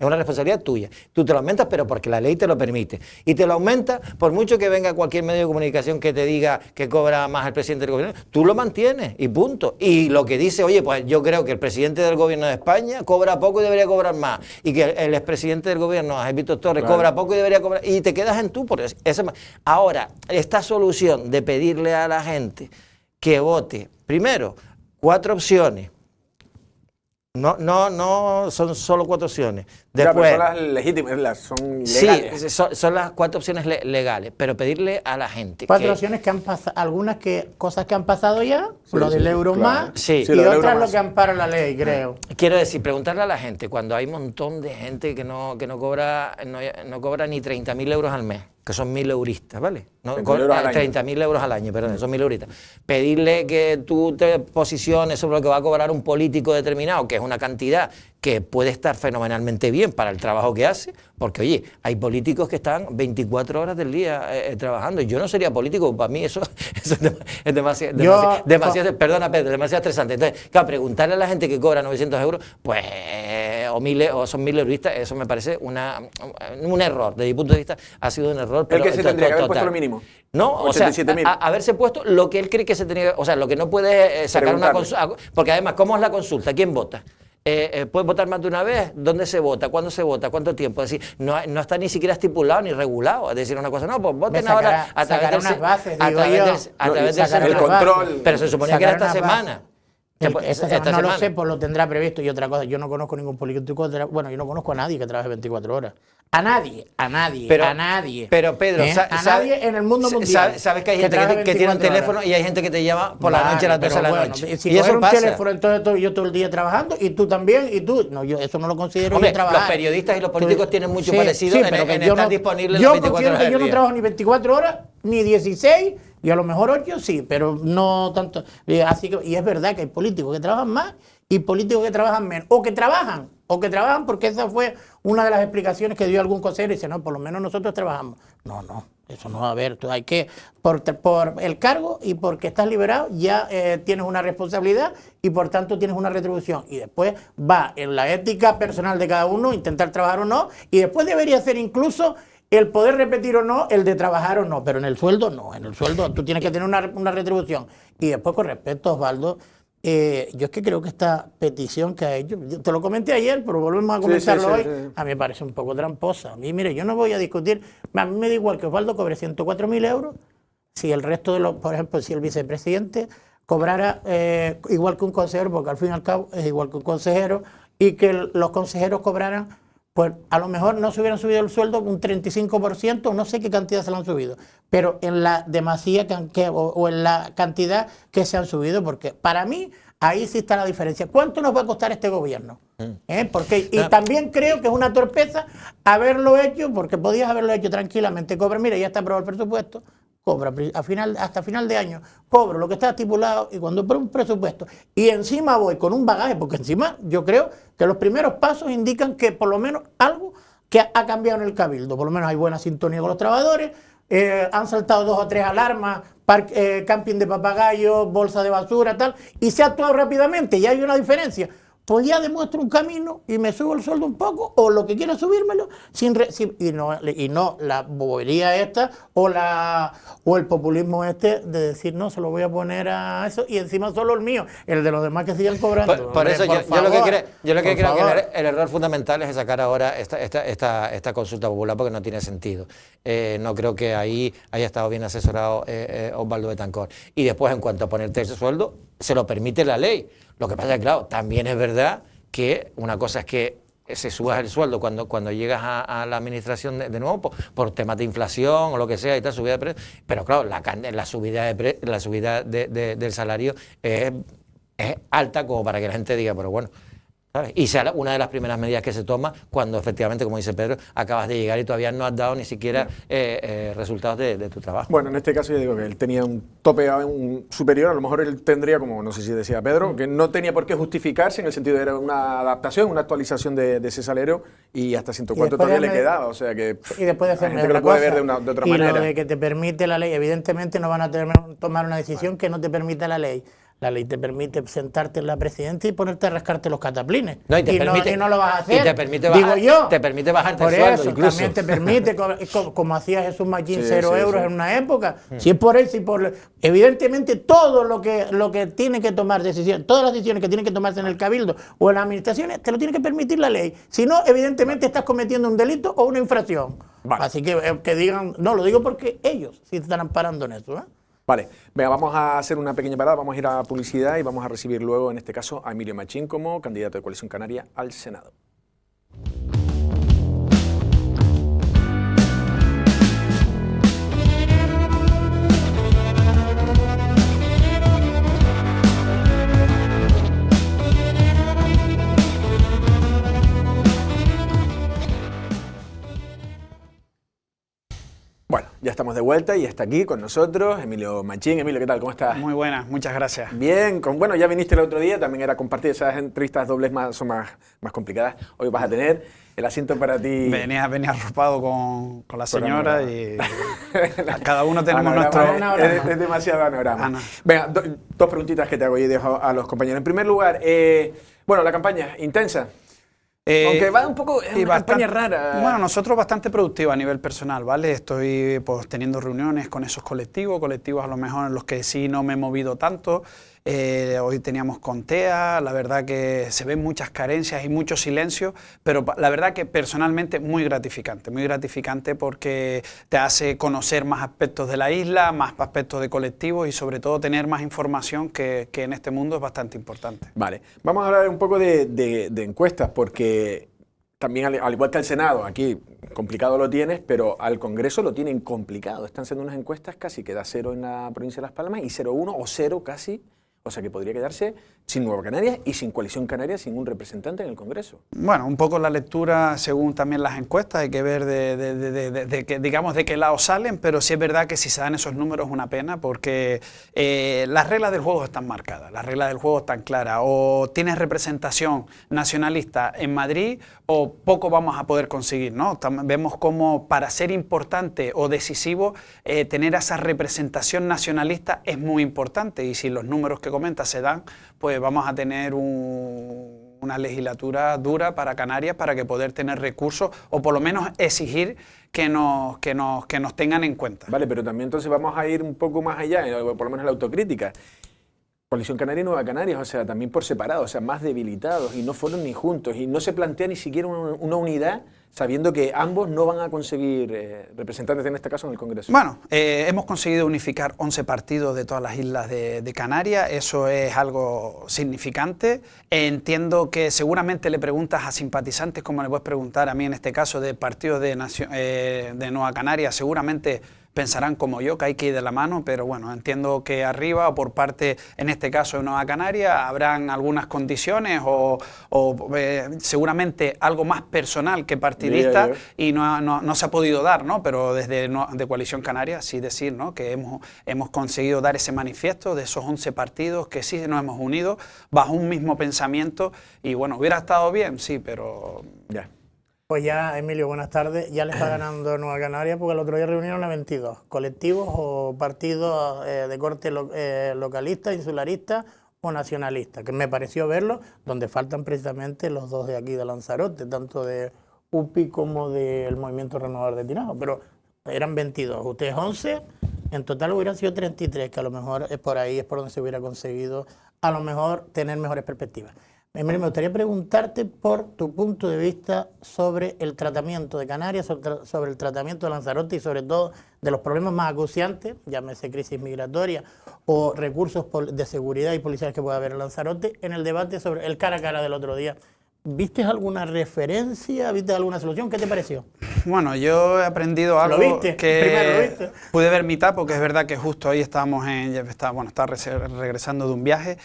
una responsabilidad tuya. Tú te lo aumentas, pero porque la ley te lo permite. Y te lo aumentas, por mucho que venga cualquier medio de comunicación que te diga que cobra más el presidente del gobierno, tú lo mantienes y punto. Y lo que dice, oye, pues yo creo que el presidente del gobierno de España cobra poco y debería cobrar más. Y que el expresidente del gobierno, Víctor Torres, cobra poco y debería cobrar. Y te quedas en tú. Ahora, esta solución de pedirle a la gente que vote, primero, 4 opciones. No son solo 4 opciones. Después, son las legítimas, son legales. Sí, son las 4 opciones legales, pero pedirle a la gente 4 opciones que han pasado, algunas cosas que han pasado ya, lo del euro más, sí, y otras lo que ampara la ley, creo. Quiero decir, preguntarle a la gente, cuando hay un montón de gente que no cobra ni 30.000 euros al mes, que son 1.000 euristas, ¿vale? 30.000 euros al año, perdón, son 1.000 euristas. Pedirle que tú te posiciones sobre lo que va a cobrar un político determinado, que es una cantidad que puede estar fenomenalmente bien para el trabajo que hace, porque, oye, hay políticos que están 24 horas del día trabajando, y yo no sería político, para mí eso es demasiado, perdona Pedro, demasiado estresante. Entonces, claro, preguntarle a la gente que cobra 900 euros, pues, o son 1.000 euristas, eso me parece un error, desde mi punto de vista ha sido un error. ¿El que se tendría que haber puesto lo mínimo? No, o sea, haberse puesto lo que él cree que se tenía, o sea, lo que no puede sacar una consulta, porque además, ¿cómo es la consulta? ¿Quién vota? ¿Puedes votar más de una vez? ¿Dónde se vota? ¿Cuándo se vota? ¿Cuánto tiempo? Es decir, no está ni siquiera estipulado ni regulado. Es decir, una cosa, no, pues voten ahora a través del control. Pero se suponía que era esta semana. No lo sé, pues lo tendrá previsto. Y otra cosa, yo no conozco ningún político, bueno, yo no conozco a nadie que trabaje 24 horas. A nadie. Pero Pedro, nadie en el mundo mundial. Sabes que hay gente que tiene un teléfono y hay gente que te llama por la noche a las 12 de la noche. Si coger un teléfono, entonces yo todo el día trabajando, y tú también, y tú. No, yo eso no lo considero. Hombre, los periodistas y los políticos tienen mucho parecido en estar disponibles las 24 horas. Yo no trabajo ni 24 horas, ni 16, y a lo mejor 8 sí, pero no tanto. Así que, y es verdad que hay políticos que trabajan más y políticos que trabajan menos, o que trabajan, porque esa fue una de las explicaciones que dio algún consejero, y dice, no, por lo menos nosotros trabajamos. No, eso no va a haber. Tú hay que, por el cargo y porque estás liberado, ya tienes una responsabilidad y por tanto tienes una retribución. Y después va en la ética personal de cada uno, intentar trabajar o no, y después debería ser incluso el poder repetir o no, el de trabajar o no, pero en el sueldo no. En el sueldo tú tienes que tener una retribución. Y después, con respecto a Osvaldo, yo es que creo que esta petición que ha hecho, yo te lo comenté ayer, pero volvemos a comentarlo hoy, a mí me parece un poco tramposa. A mí, mire, yo no voy a discutir, a mí me da igual que Osvaldo cobre 104.000 euros, si el resto de los, por ejemplo, si el vicepresidente cobrara igual que un consejero, porque al fin y al cabo es igual que un consejero, y que los consejeros cobraran, pues a lo mejor no se hubieran subido el sueldo un 35%, no sé qué cantidad se lo han subido, pero en la demasía o en la cantidad que se han subido, porque para mí ahí sí está la diferencia. ¿Cuánto nos va a costar este gobierno? Porque, y también creo que es una torpeza haberlo hecho, porque podías haberlo hecho tranquilamente. Cobra, mira, ya está aprobado el presupuesto, cobra hasta final de año, cobro lo que está estipulado, y cuando apruebo un presupuesto y encima voy con un bagaje, porque encima yo creo que los primeros pasos indican que por lo menos algo que ha cambiado en el Cabildo, por lo menos hay buena sintonía con los trabajadores, han saltado 2 o 3 alarmas, camping de papagayos, bolsa de basura, tal, y se ha actuado rápidamente, y hay una diferencia. Pues ya demuestro un camino y me subo el sueldo un poco, o lo que quiera subírmelo, y no la bobería esta, o el populismo este de decir, no, se lo voy a poner a eso, y encima solo el mío, el de los demás que sigan cobrando. Por eso yo lo que creo favor. que el error fundamental es sacar ahora esta consulta popular, porque no tiene sentido. No creo que ahí haya estado bien asesorado Osvaldo Betancourt. Y después, en cuanto a ponerte ese sueldo, se lo permite la ley. Lo que pasa es que, claro, también es verdad que una cosa es que se subas el sueldo cuando llegas a la administración de nuevo por temas de inflación o lo que sea y tal, subida de precios, pero claro, la subida del salario es alta como para que la gente diga, pero bueno, ¿sabes? Y sea una de las primeras medidas que se toma cuando efectivamente, como dice Pedro, acabas de llegar y todavía no has dado ni siquiera resultados de tu trabajo. Bueno, en este caso yo digo que él tenía un tope superior, a lo mejor él tendría, como no sé si decía Pedro, que no tenía por qué justificarse, en el sentido de era una adaptación, una actualización de ese salario, y hasta 104 todavía le quedaba, o sea que y después de hacer hay gente que lo puede ver de otra manera. Y lo de que te permite la ley, evidentemente no van a tomar una decisión que no te permita la ley. La ley te permite sentarte en la presidencia y ponerte a rascarte los cataplines. No, y no lo vas a hacer. Y te permite digo yo. Te permite bajarte por el sueldo eso, incluso. también te permite, como hacía Jesús Machín, 0 euros en una época. Si es por eso y por... Evidentemente todo lo que tiene que tomar decisiones, todas las decisiones que tienen que tomarse en el cabildo o en las administraciones, te lo tiene que permitir la ley. Si no, evidentemente estás cometiendo un delito o una infracción. Vale. Así que digan... No, lo digo porque ellos sí están amparando en eso, ¿eh? Vale, venga, vamos a hacer una pequeña parada, vamos a ir a publicidad y vamos a recibir luego, en este caso, a Emilio Machín como candidato de Coalición Canaria al Senado. Bueno, ya estamos de vuelta y está aquí con nosotros Emilio Machín. Emilio, ¿qué tal? ¿Cómo estás? Muy buenas, muchas gracias. Bien, bueno, ya viniste el otro día, también era compartir esas entrevistas dobles son más complicadas. Hoy vas a tener el asiento para ti. Venía arropado con la señora y cada uno tenemos nuestro... Es demasiado anorama. Venga, dos preguntitas que te hago y dejo a los compañeros. En primer lugar, bueno, la campaña intensa. Aunque va un poco, es una campaña rara. Bueno, nosotros bastante productivos a nivel personal, ¿vale? Estoy pues teniendo reuniones con esos colectivos a lo mejor en los que sí no me he movido tanto. Hoy teníamos con TEA, la verdad que se ven muchas carencias y mucho silencio, pero la verdad que personalmente muy gratificante porque te hace conocer más aspectos de la isla, más aspectos de colectivos y sobre todo tener más información que en este mundo es bastante importante. Vale, vamos a hablar un poco de encuestas porque también al igual que al Senado, aquí complicado lo tienes, pero al Congreso lo tienen complicado. Están siendo unas encuestas casi que da 0 en la provincia de Las Palmas y 0,1 o 0 casi. O sea que podría quedarse sin Nueva Canarias y sin Coalición Canaria, sin un representante en el Congreso. Bueno, un poco la lectura según también las encuestas, hay que ver de qué lado salen, pero sí es verdad que si se dan esos números es una pena porque las reglas del juego están marcadas, las reglas del juego están claras. O tienes representación nacionalista en Madrid o poco vamos a poder conseguir, ¿no? Vemos como para ser importante o decisivo tener esa representación nacionalista es muy importante y si los números que comentas se dan, pues vamos a tener una legislatura dura para Canarias para que poder tener recursos o por lo menos exigir que nos tengan en cuenta. Vale, pero también entonces vamos a ir un poco más allá, por lo menos la autocrítica. Coalición Canaria y Nueva Canarias, o sea, también por separado, o sea, más debilitados y no fueron ni juntos y no se plantea ni siquiera una unidad sabiendo que ambos no van a conseguir representantes en este caso en el Congreso. Bueno, hemos conseguido unificar 11 partidos de todas las islas de Canarias, eso es algo significante. Entiendo que seguramente le preguntas a simpatizantes, como le puedes preguntar a mí en este caso, de partidos de Nueva Canarias, seguramente pensarán como yo, que hay que ir de la mano, pero bueno, entiendo que arriba o por parte, en este caso de Nueva Canaria, habrán algunas condiciones o seguramente algo más personal que partidista y no se ha podido dar, ¿no? Pero desde de Coalición Canaria sí decir, ¿no? Que hemos conseguido dar ese manifiesto de esos 11 partidos que sí nos hemos unido bajo un mismo pensamiento y bueno, hubiera estado bien, sí, pero... Ya. Pues ya, Emilio, buenas tardes. Ya le está ganando Nueva Canaria porque el otro día reunieron a 22 colectivos o partidos de corte localista, insularista o nacionalista, que me pareció verlo, donde faltan precisamente los dos de aquí de Lanzarote, tanto de UPI como del Movimiento Renovador de Tinajo, pero eran 22, ustedes 11, en total hubieran sido 33, que a lo mejor es por ahí, es por donde se hubiera conseguido a lo mejor tener mejores perspectivas. Me gustaría preguntarte por tu punto de vista sobre el tratamiento de Canarias, sobre el tratamiento de Lanzarote y sobre todo de los problemas más acuciantes, llámese crisis migratoria o recursos de seguridad y policiales que pueda haber en Lanzarote, en el debate sobre el cara a cara del otro día. ¿Viste alguna referencia? ¿Viste alguna solución? ¿Qué te pareció? Bueno, yo he aprendido algo. ¿Lo viste? Que Primero, ¿lo viste? Pude ver mitad, porque es verdad que justo ahí estábamos estaba regresando de un viaje.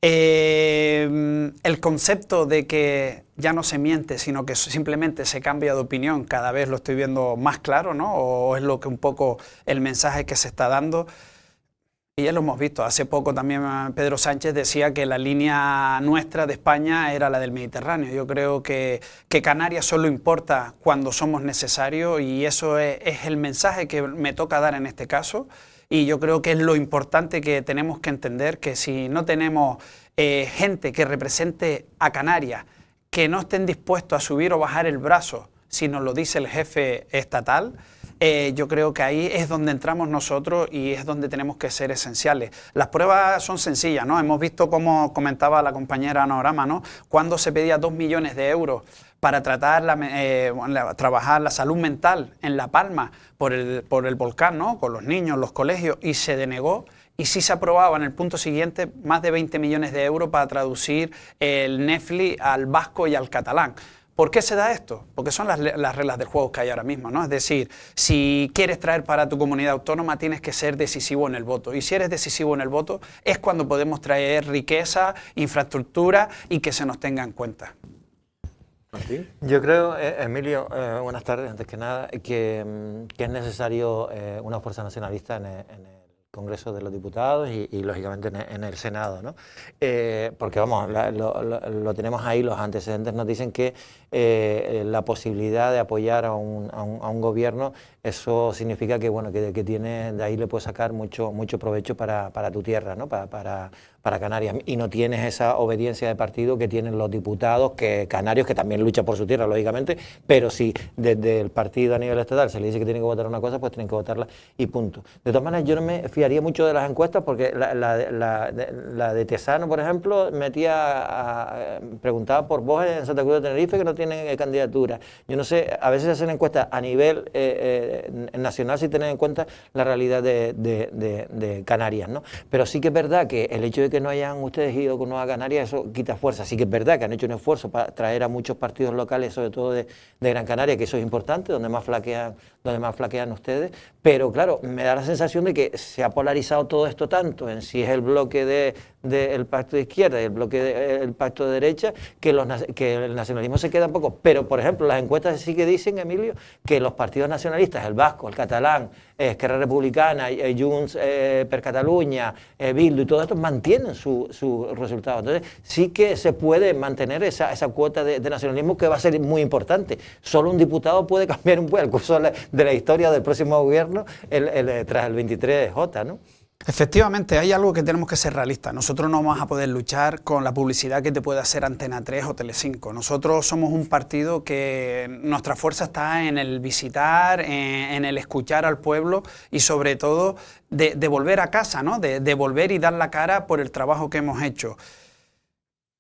El concepto de que ya no se miente, sino que simplemente se cambia de opinión, cada vez lo estoy viendo más claro, ¿no? O es lo que un poco el mensaje que se está dando. Y ya lo hemos visto, hace poco también Pedro Sánchez decía que la línea nuestra de España era la del Mediterráneo. Yo creo que Canarias solo importa cuando somos necesarios y eso es el mensaje que me toca dar en este caso. Y yo creo que es lo importante que tenemos que entender, que si no tenemos gente que represente a Canarias, que no estén dispuestos a subir o bajar el brazo si nos lo dice el jefe estatal, yo creo que ahí es donde entramos nosotros y es donde tenemos que ser esenciales. Las pruebas son sencillas, ¿no? Hemos visto, como comentaba la compañera Anorama, ¿no? Cuando se pedía 2 millones de euros para trabajar la salud mental en La Palma por el volcán, ¿no? Con los niños, los colegios, y se denegó. Y sí se aprobaba en el punto siguiente más de 20 millones de euros para traducir el Netflix al vasco y al catalán. ¿Por qué se da esto? Porque son las reglas del juego que hay ahora mismo, ¿no? Es decir, si quieres traer para tu comunidad autónoma tienes que ser decisivo en el voto. Y si eres decisivo en el voto es cuando podemos traer riqueza, infraestructura y que se nos tenga en cuenta. ¿Martín? Yo creo, Emilio, buenas tardes, antes que nada, que es necesario una fuerza nacionalista en el Congreso de los Diputados y lógicamente en el Senado, ¿no? Porque vamos, lo tenemos ahí, los antecedentes nos dicen que la posibilidad de apoyar a un gobierno, eso significa que, bueno, que tiene, de ahí le puedes sacar mucho provecho para tu tierra, ¿no? Para Canarias, y no tienes esa obediencia de partido que tienen los diputados canarios, que también luchan por su tierra, lógicamente, pero si desde el partido a nivel estatal se le dice que tienen que votar una cosa, pues tienen que votarla y punto. De todas maneras, yo no me fiaría mucho de las encuestas, porque la de Tesano, por ejemplo, preguntaba por Vox en Santa Cruz de Tenerife, que no tienen candidatura. Yo no sé, a veces hacen encuestas a nivel nacional sin tener en cuenta la realidad de Canarias, ¿no? Pero sí que es verdad que el hecho de que no hayan ustedes ido con Nueva Canarias, eso quita fuerza. Sí que es verdad que han hecho un esfuerzo para traer a muchos partidos locales, sobre todo de Gran Canaria, que eso es importante, donde más flaquean ustedes, pero claro, me da la sensación de que se ha polarizado todo esto tanto en si es el bloque del pacto de izquierda y el bloque del pacto de derecha, que el nacionalismo se queda un poco. Pero, por ejemplo, las encuestas sí que dicen, Emilio, que los partidos nacionalistas, el vasco, el catalán, Esquerra Republicana, Junts per Catalunya, Bildu y todo esto, mantienen su resultado. Entonces, sí que se puede mantener esa cuota de nacionalismo, que va a ser muy importante. Solo un diputado puede cambiar un poco el curso de la historia del próximo gobierno tras el 23J, ¿no? Efectivamente, hay algo que tenemos que ser realistas. Nosotros no vamos a poder luchar con la publicidad que te puede hacer Antena 3 o Telecinco. Nosotros somos un partido que nuestra fuerza está en el visitar, en el escuchar al pueblo y sobre todo de volver a casa, ¿no? De volver y dar la cara por el trabajo que hemos hecho.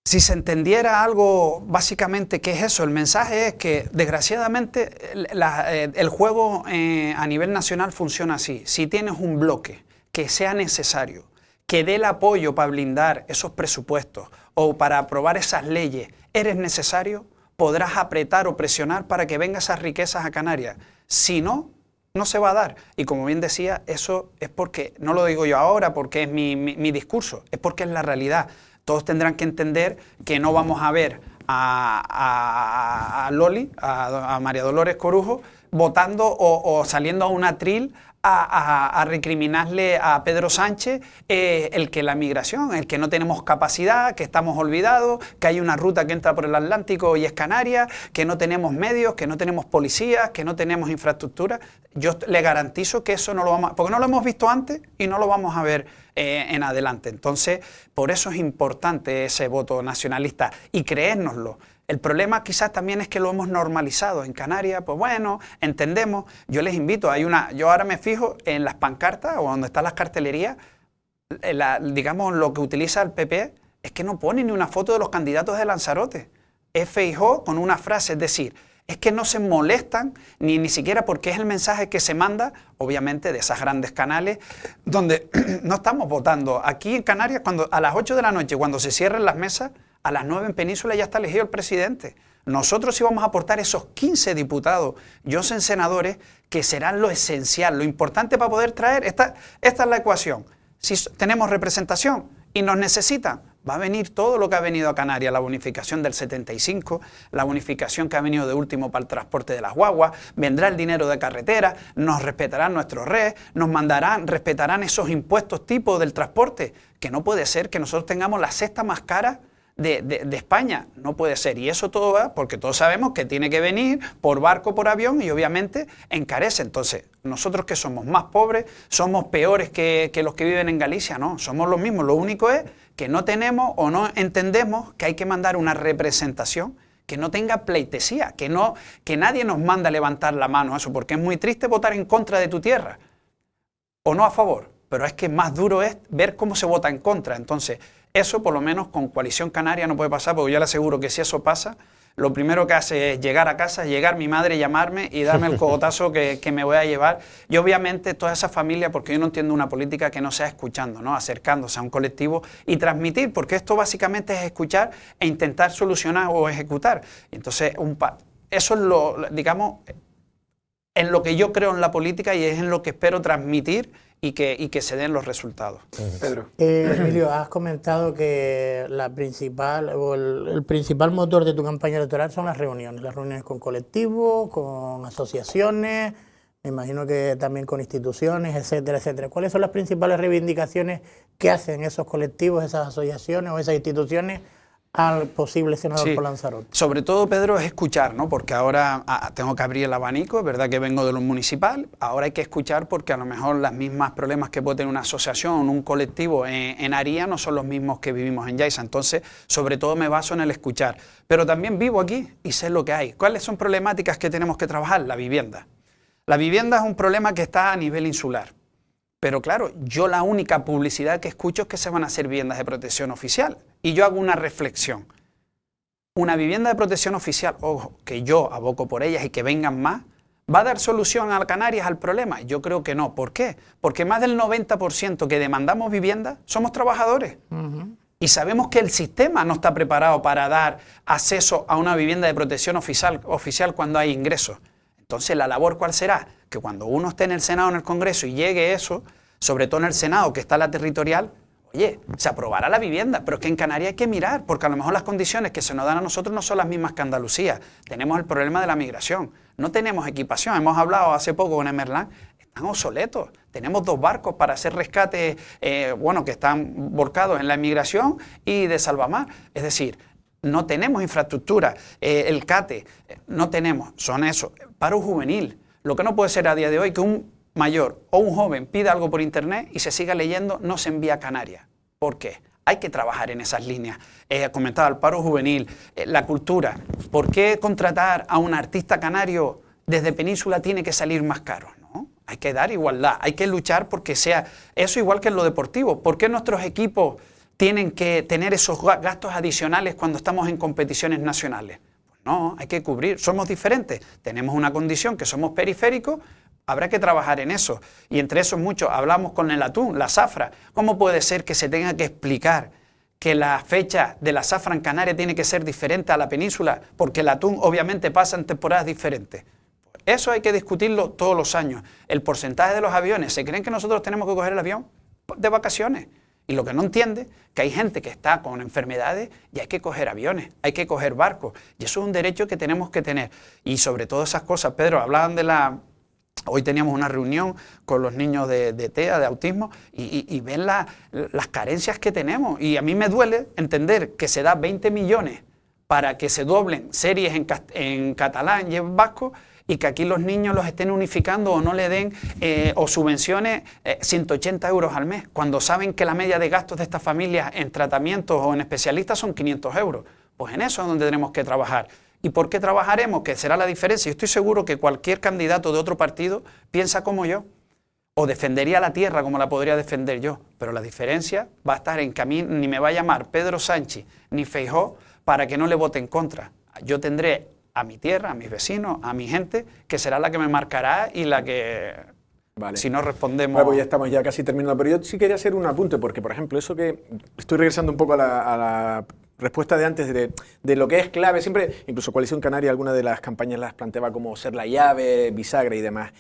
Si se entendiera algo, básicamente, ¿qué es eso? El mensaje es que, desgraciadamente, el juego a nivel nacional funciona así. Si tienes un bloque que sea necesario, que dé el apoyo para blindar esos presupuestos o para aprobar esas leyes, eres necesario, podrás apretar o presionar para que vengan esas riquezas a Canarias. Si no, no se va a dar. Y como bien decía, eso es porque, no lo digo yo ahora porque es mi discurso, es porque es la realidad. Todos tendrán que entender que no vamos a ver a Loli, a María Dolores Corujo, votando o saliendo a un atril a recriminarle a Pedro Sánchez el que la migración, el que no tenemos capacidad, que estamos olvidados, que hay una ruta que entra por el Atlántico y es Canarias, que no tenemos medios, que no tenemos policías, que no tenemos infraestructura. Yo le garantizo que eso no lo vamos a... Porque no lo hemos visto antes y no lo vamos a ver en adelante. Entonces, por eso es importante ese voto nacionalista y creérnoslo. El problema quizás también es que lo hemos normalizado. En Canarias, pues bueno, entendemos. Yo les invito, yo ahora me fijo en las pancartas o donde están las cartelerías, digamos, lo que utiliza el PP es que no pone ni una foto de los candidatos de Lanzarote. Es Feijóo con una frase, es decir, es que no se molestan ni siquiera porque es el mensaje que se manda, obviamente, de esas grandes canales donde no estamos votando. Aquí en Canarias, a las 8 de la noche, cuando se cierren las mesas, a las 9 en Península ya está elegido el presidente. Nosotros íbamos a aportar esos 15 diputados, yo en senadores, que serán lo esencial, lo importante para poder traer. Esta es la ecuación. Si tenemos representación y nos necesitan, va a venir todo lo que ha venido a Canarias, la bonificación del 75, la bonificación que ha venido de último para el transporte de las guaguas, vendrá el dinero de carretera, nos respetarán nuestros RES, respetarán esos impuestos tipo del transporte, que no puede ser que nosotros tengamos la sexta más cara de España, no puede ser. Y eso todo va porque todos sabemos que tiene que venir por barco, por avión y obviamente encarece. Entonces, nosotros que somos más pobres, somos peores que los que viven en Galicia, no, somos los mismos. Lo único es que no tenemos o no entendemos que hay que mandar una representación que no tenga pleitesía, que nadie nos manda a levantar la mano a eso, porque es muy triste votar en contra de tu tierra o no a favor, pero es que más duro es ver cómo se vota en contra. Entonces, eso por lo menos con Coalición Canaria no puede pasar, porque yo le aseguro que si eso pasa, lo primero que hace es llegar a casa, llegar mi madre, llamarme y darme el cogotazo que me voy a llevar. Y obviamente toda esa familia, porque yo no entiendo una política que no sea escuchando, ¿no? Acercándose a un colectivo y transmitir, porque esto básicamente es escuchar e intentar solucionar o ejecutar. Entonces, eso es digamos, en lo que yo creo en la política y es en lo que espero transmitir y que se den los resultados. Pedro. Emilio, has comentado que el principal motor de tu campaña electoral son las reuniones con colectivos, con asociaciones, me imagino que también con instituciones, etcétera, etcétera. ¿Cuáles son las principales reivindicaciones que hacen esos colectivos, esas asociaciones o esas instituciones al posible senador por Lanzarote? Sobre todo, Pedro, es escuchar, ¿no? Porque ahora tengo que abrir el abanico, es verdad que vengo de lo municipal, ahora hay que escuchar porque a lo mejor los mismos problemas que puede tener una asociación, un colectivo en Aría no son los mismos que vivimos en Yaiza. Entonces, sobre todo me baso en el escuchar. Pero también vivo aquí y sé lo que hay. ¿Cuáles son problemáticas que tenemos que trabajar? La vivienda. La vivienda es un problema que está a nivel insular. Pero claro, yo la única publicidad que escucho es que se van a hacer viviendas de protección oficial. Y yo hago una reflexión. Una vivienda de protección oficial, ojo, que yo aboco por ellas y que vengan más, ¿va a dar solución a Canarias al problema? Yo creo que no. ¿Por qué? Porque más del 90% que demandamos vivienda somos trabajadores. Y sabemos que el sistema no está preparado para dar acceso a una vivienda de protección oficial cuando hay ingresos. Entonces, ¿la labor cuál será? Que cuando uno esté en el Senado o en el Congreso y llegue eso, sobre todo en el Senado, que está la territorial, oye, se aprobará la vivienda, pero es que en Canarias hay que mirar, porque a lo mejor las condiciones que se nos dan a nosotros no son las mismas que Andalucía. Tenemos el problema de la migración, no tenemos equipación, hemos hablado hace poco con Emerlán, están obsoletos. Tenemos 2 barcos para hacer rescates, que están volcados en la migración y de salvamar. Es decir, no tenemos infraestructura, el CATE, no tenemos, son eso, paro juvenil. Lo que no puede ser a día de hoy que un mayor o un joven pida algo por internet y se siga leyendo, no se envía a Canarias. ¿Por qué? Hay que trabajar en esas líneas. Comentaba el paro juvenil, la cultura. ¿Por qué contratar a un artista canario desde Península tiene que salir más caro? ¿No? Hay que dar igualdad, hay que luchar porque sea eso igual que en lo deportivo. ¿Por qué nuestros equipos tienen que tener esos gastos adicionales cuando estamos en competiciones nacionales? Pues no, hay que cubrir, somos diferentes, tenemos una condición que somos periféricos, habrá que trabajar en eso. Y entre esos muchos, hablamos con el atún, la zafra. ¿Cómo puede ser que se tenga que explicar que la fecha de la zafra en Canarias tiene que ser diferente a la península? Porque el atún obviamente pasa en temporadas diferentes. Eso hay que discutirlo todos los años. El porcentaje de los aviones, ¿se creen que nosotros tenemos que coger el avión de vacaciones? Y lo que no entiende, que hay gente que está con enfermedades y hay que coger aviones, hay que coger barcos. Y eso es un derecho que tenemos que tener. Y sobre todo esas cosas, Pedro, hablaban de Hoy teníamos una reunión con los niños de TEA, de autismo, y ven las carencias que tenemos. Y a mí me duele entender que se da 20 millones para que se doblen series en catalán y en vasco, y que aquí los niños los estén unificando o no le den o subvenciones 180 euros al mes, cuando saben que la media de gastos de estas familias en tratamientos o en especialistas son 500 euros. Pues en eso es donde tenemos que trabajar. ¿Y por qué trabajaremos? Que será la diferencia. Yo estoy seguro que cualquier candidato de otro partido piensa como yo, o defendería la tierra como la podría defender yo, pero la diferencia va a estar en que a mí ni me va a llamar Pedro Sánchez ni Feijóo para que no le vote en contra. Yo tendré a mi tierra, a mis vecinos, a mi gente, que será la que me marcará y la que, si no respondemos... Bueno, pues ya estamos ya casi terminando, pero yo sí quería hacer un apunte, porque, por ejemplo, eso que estoy regresando un poco a la respuesta de antes de lo que es clave, siempre, incluso Coalición Canaria, algunas de las campañas las planteaba como ser la llave, bisagra y demás.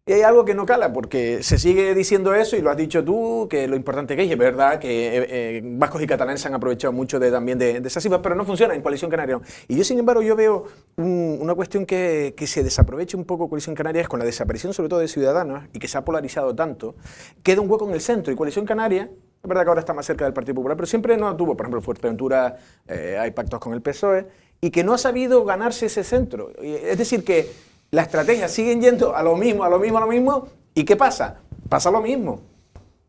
Y hay algo que no cala, porque se sigue diciendo eso, y lo has dicho tú, que lo importante que es verdad que vascos y catalanes se han aprovechado mucho también de esas cifras, pero no funciona en Coalición Canaria. Y yo, sin embargo, yo veo una cuestión que se desaprovecha un poco Coalición Canaria, es con la desaparición sobre todo de Ciudadanos, y que se ha polarizado tanto, queda un hueco en el centro, y Coalición Canaria, es verdad que ahora está más cerca del Partido Popular, pero siempre no tuvo, por ejemplo, en Fuerteventura hay pactos con el PSOE, y que no ha sabido ganarse ese centro. Es decir, que las estrategias siguen yendo a lo mismo, ¿y qué pasa? Pasa lo mismo.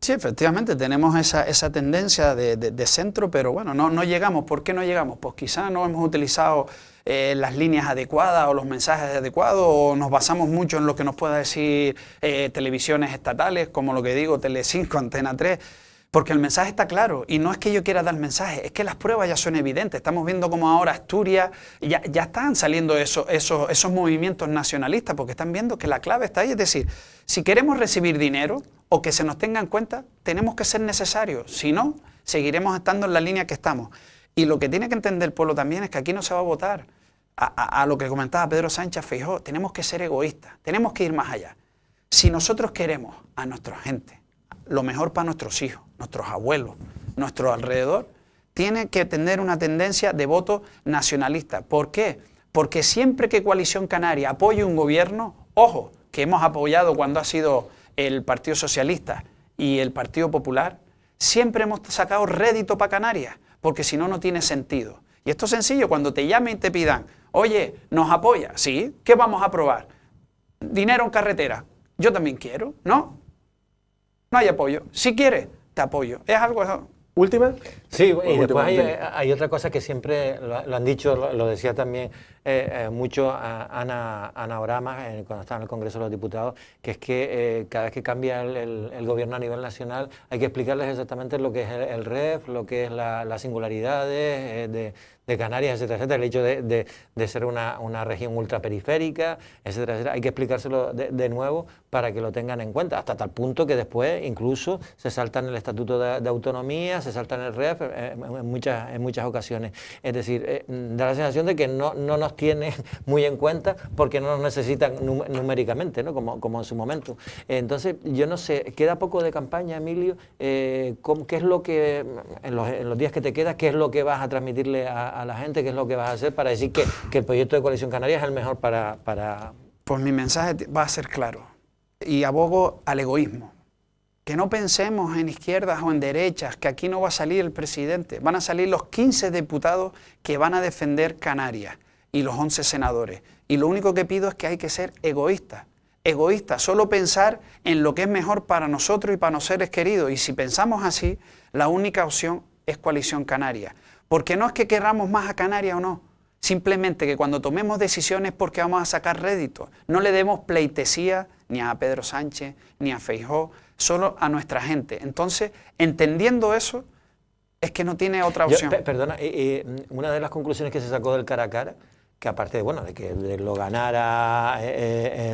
Sí, efectivamente, tenemos esa tendencia de centro, pero bueno, no llegamos. ¿Por qué no llegamos? Pues quizá no hemos utilizado las líneas adecuadas o los mensajes adecuados, o nos basamos mucho en lo que nos pueda decir televisiones estatales, como lo que digo, Telecinco, Antena 3, porque el mensaje está claro, y no es que yo quiera dar mensaje, es que las pruebas ya son evidentes. Estamos viendo cómo ahora Asturias, ya están saliendo esos movimientos nacionalistas, porque están viendo que la clave está ahí. Es decir, si queremos recibir dinero o que se nos tenga en cuenta, tenemos que ser necesarios. Si no, seguiremos estando en la línea que estamos. Y lo que tiene que entender el pueblo también es que aquí no se va a votar a lo que comentaba Pedro Sánchez Feijóo. Tenemos que ser egoístas, tenemos que ir más allá. Si nosotros queremos a nuestra gente lo mejor para nuestros hijos, nuestros abuelos, nuestro alrededor, tiene que tener una tendencia de voto nacionalista. ¿Por qué? Porque siempre que Coalición Canaria apoye un gobierno, ojo, que hemos apoyado cuando ha sido el Partido Socialista y el Partido Popular, siempre hemos sacado rédito para Canarias, porque si no, no tiene sentido. Y esto es sencillo, cuando te llamen y te pidan, oye, ¿nos apoya? Sí, ¿qué vamos a aprobar? Dinero en carretera. Yo también quiero, ¿no? No hay apoyo. Si quieres, te apoyo. ¿Es algo última? Sí, y después hay otra cosa que siempre lo han dicho, lo decía también mucho Ana Oramas cuando estaba en el Congreso de los Diputados, que es que cada vez que cambia el gobierno a nivel nacional hay que explicarles exactamente lo que es el REF, lo que es las singularidades de Canarias, etcétera, etcétera, el hecho de ser una región ultraperiférica, etcétera, etcétera. Hay que explicárselo de nuevo para que lo tengan en cuenta, hasta tal punto que después incluso se saltan el Estatuto de Autonomía, se saltan el REF en muchas ocasiones. Es decir, da la sensación de que no nos tienen muy en cuenta porque no nos necesitan numéricamente, ¿no? Como en su momento. Entonces, yo no sé, queda poco de campaña, Emilio. ¿Qué es lo que, en los días que te quedas, qué es lo que vas a transmitirle a la gente, qué es lo que vas a hacer para decir que el proyecto de Coalición Canaria es el mejor para... Pues mi mensaje va a ser claro, y abogo al egoísmo. Que no pensemos en izquierdas o en derechas, que aquí no va a salir el presidente, van a salir los 15 diputados que van a defender Canarias y los 11 senadores. Y lo único que pido es que hay que ser egoístas, solo pensar en lo que es mejor para nosotros y para los seres queridos. Y si pensamos así, la única opción es Coalición Canaria. Porque no es que queramos más a Canarias o no, simplemente que cuando tomemos decisiones porque vamos a sacar réditos, no le demos pleitesía ni a Pedro Sánchez ni a Feijóo, solo a nuestra gente. Entonces, entendiendo eso, es que no tiene otra opción. Perdona, una de las conclusiones que se sacó del cara a cara, que aparte de que lo ganara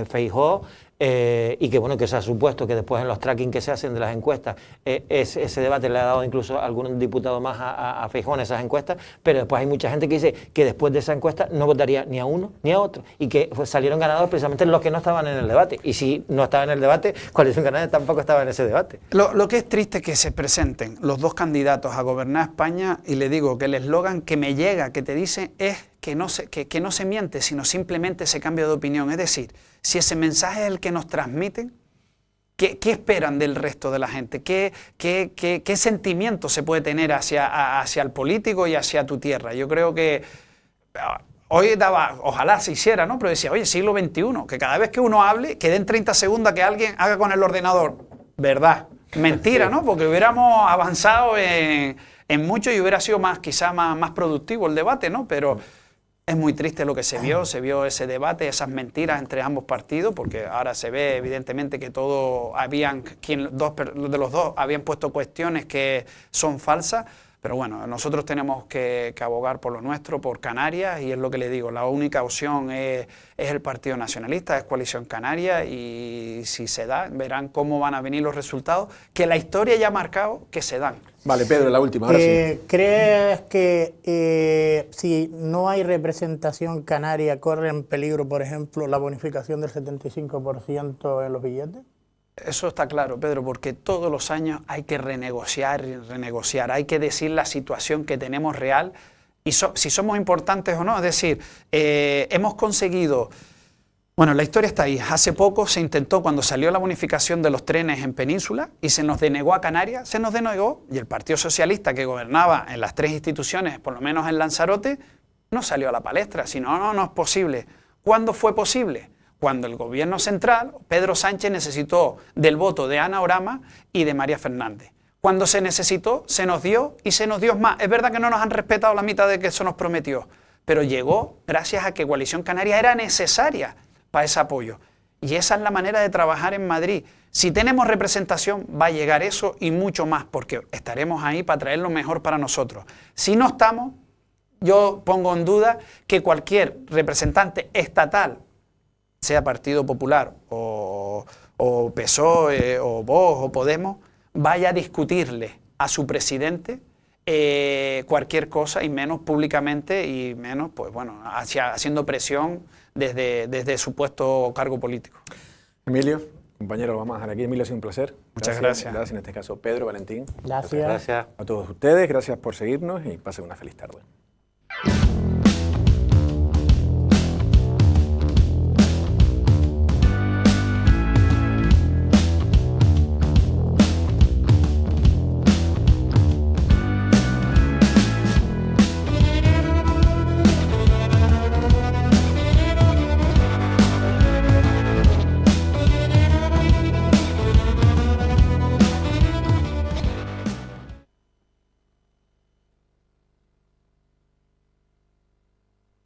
Feijóo, y que que se ha supuesto que después en los tracking que se hacen de las encuestas, ese debate le ha dado incluso algún diputado más a Feijóo en esas encuestas, pero después hay mucha gente que dice que después de esa encuesta no votaría ni a uno ni a otro, y que salieron ganadores precisamente los que no estaban en el debate. Y si no estaba en el debate, Coalición Canaria tampoco estaba en ese debate. Lo que es triste es que se presenten los dos candidatos a gobernar España, y le digo que el eslogan que me llega, que te dice, es que no se miente, sino simplemente se cambia de opinión. Es decir, si ese mensaje es el que nos transmiten, ¿qué esperan del resto de la gente? ¿Qué sentimiento se puede tener hacia el político y hacia tu tierra? Yo creo que hoy ojalá se hiciera, ¿no? Pero decía, oye, siglo XXI, que cada vez que uno hable, que den 30 segundos que alguien haga con el ordenador. ¿Verdad? Mentira, ¿no? Porque hubiéramos avanzado en mucho y hubiera sido quizá más productivo el debate, ¿no? Pero es muy triste lo que se vio ese debate, esas mentiras entre ambos partidos, porque ahora se ve evidentemente que de los dos habían puesto cuestiones que son falsas. Pero bueno, nosotros tenemos que abogar por lo nuestro, por Canarias, y es lo que le digo, la única opción es el Partido Nacionalista, es Coalición Canaria, y si se da, verán cómo van a venir los resultados, que la historia ya ha marcado que se dan. Vale, Pedro, la última, ahora sí. ¿Crees que si no hay representación canaria, corre en peligro, por ejemplo, la bonificación del 75% en los billetes? Eso está claro, Pedro, porque todos los años hay que renegociar y renegociar, hay que decir la situación que tenemos real y si somos importantes o no. Es decir, hemos conseguido... Bueno, la historia está ahí. Hace poco se intentó, cuando salió la bonificación de los trenes en Península y se nos denegó a Canarias, se nos denegó, y el Partido Socialista, que gobernaba en las tres instituciones, por lo menos en Lanzarote, no salió a la palestra, sino no es posible. ¿Cuándo fue posible? Cuando el gobierno central, Pedro Sánchez, necesitó del voto de Ana Orama y de María Fernández. Cuando se necesitó, se nos dio y se nos dio más. Es verdad que no nos han respetado la mitad de que eso nos prometió, pero llegó gracias a que Coalición Canaria era necesaria para ese apoyo. Y esa es la manera de trabajar en Madrid. Si tenemos representación, va a llegar eso y mucho más, porque estaremos ahí para traer lo mejor para nosotros. Si no estamos, yo pongo en duda que cualquier representante estatal, sea Partido Popular o PSOE o Vox o Podemos, vaya a discutirle a su presidente cualquier cosa, y menos públicamente, y menos, pues bueno, haciendo presión desde su puesto cargo político. Emilio, compañero, lo vamos a dejar aquí. Emilio, ha sido un placer. Muchas gracias. Gracias, en este caso, Pedro, Valentín. Gracias. Gracias. A todos ustedes, gracias por seguirnos y pasen una feliz tarde.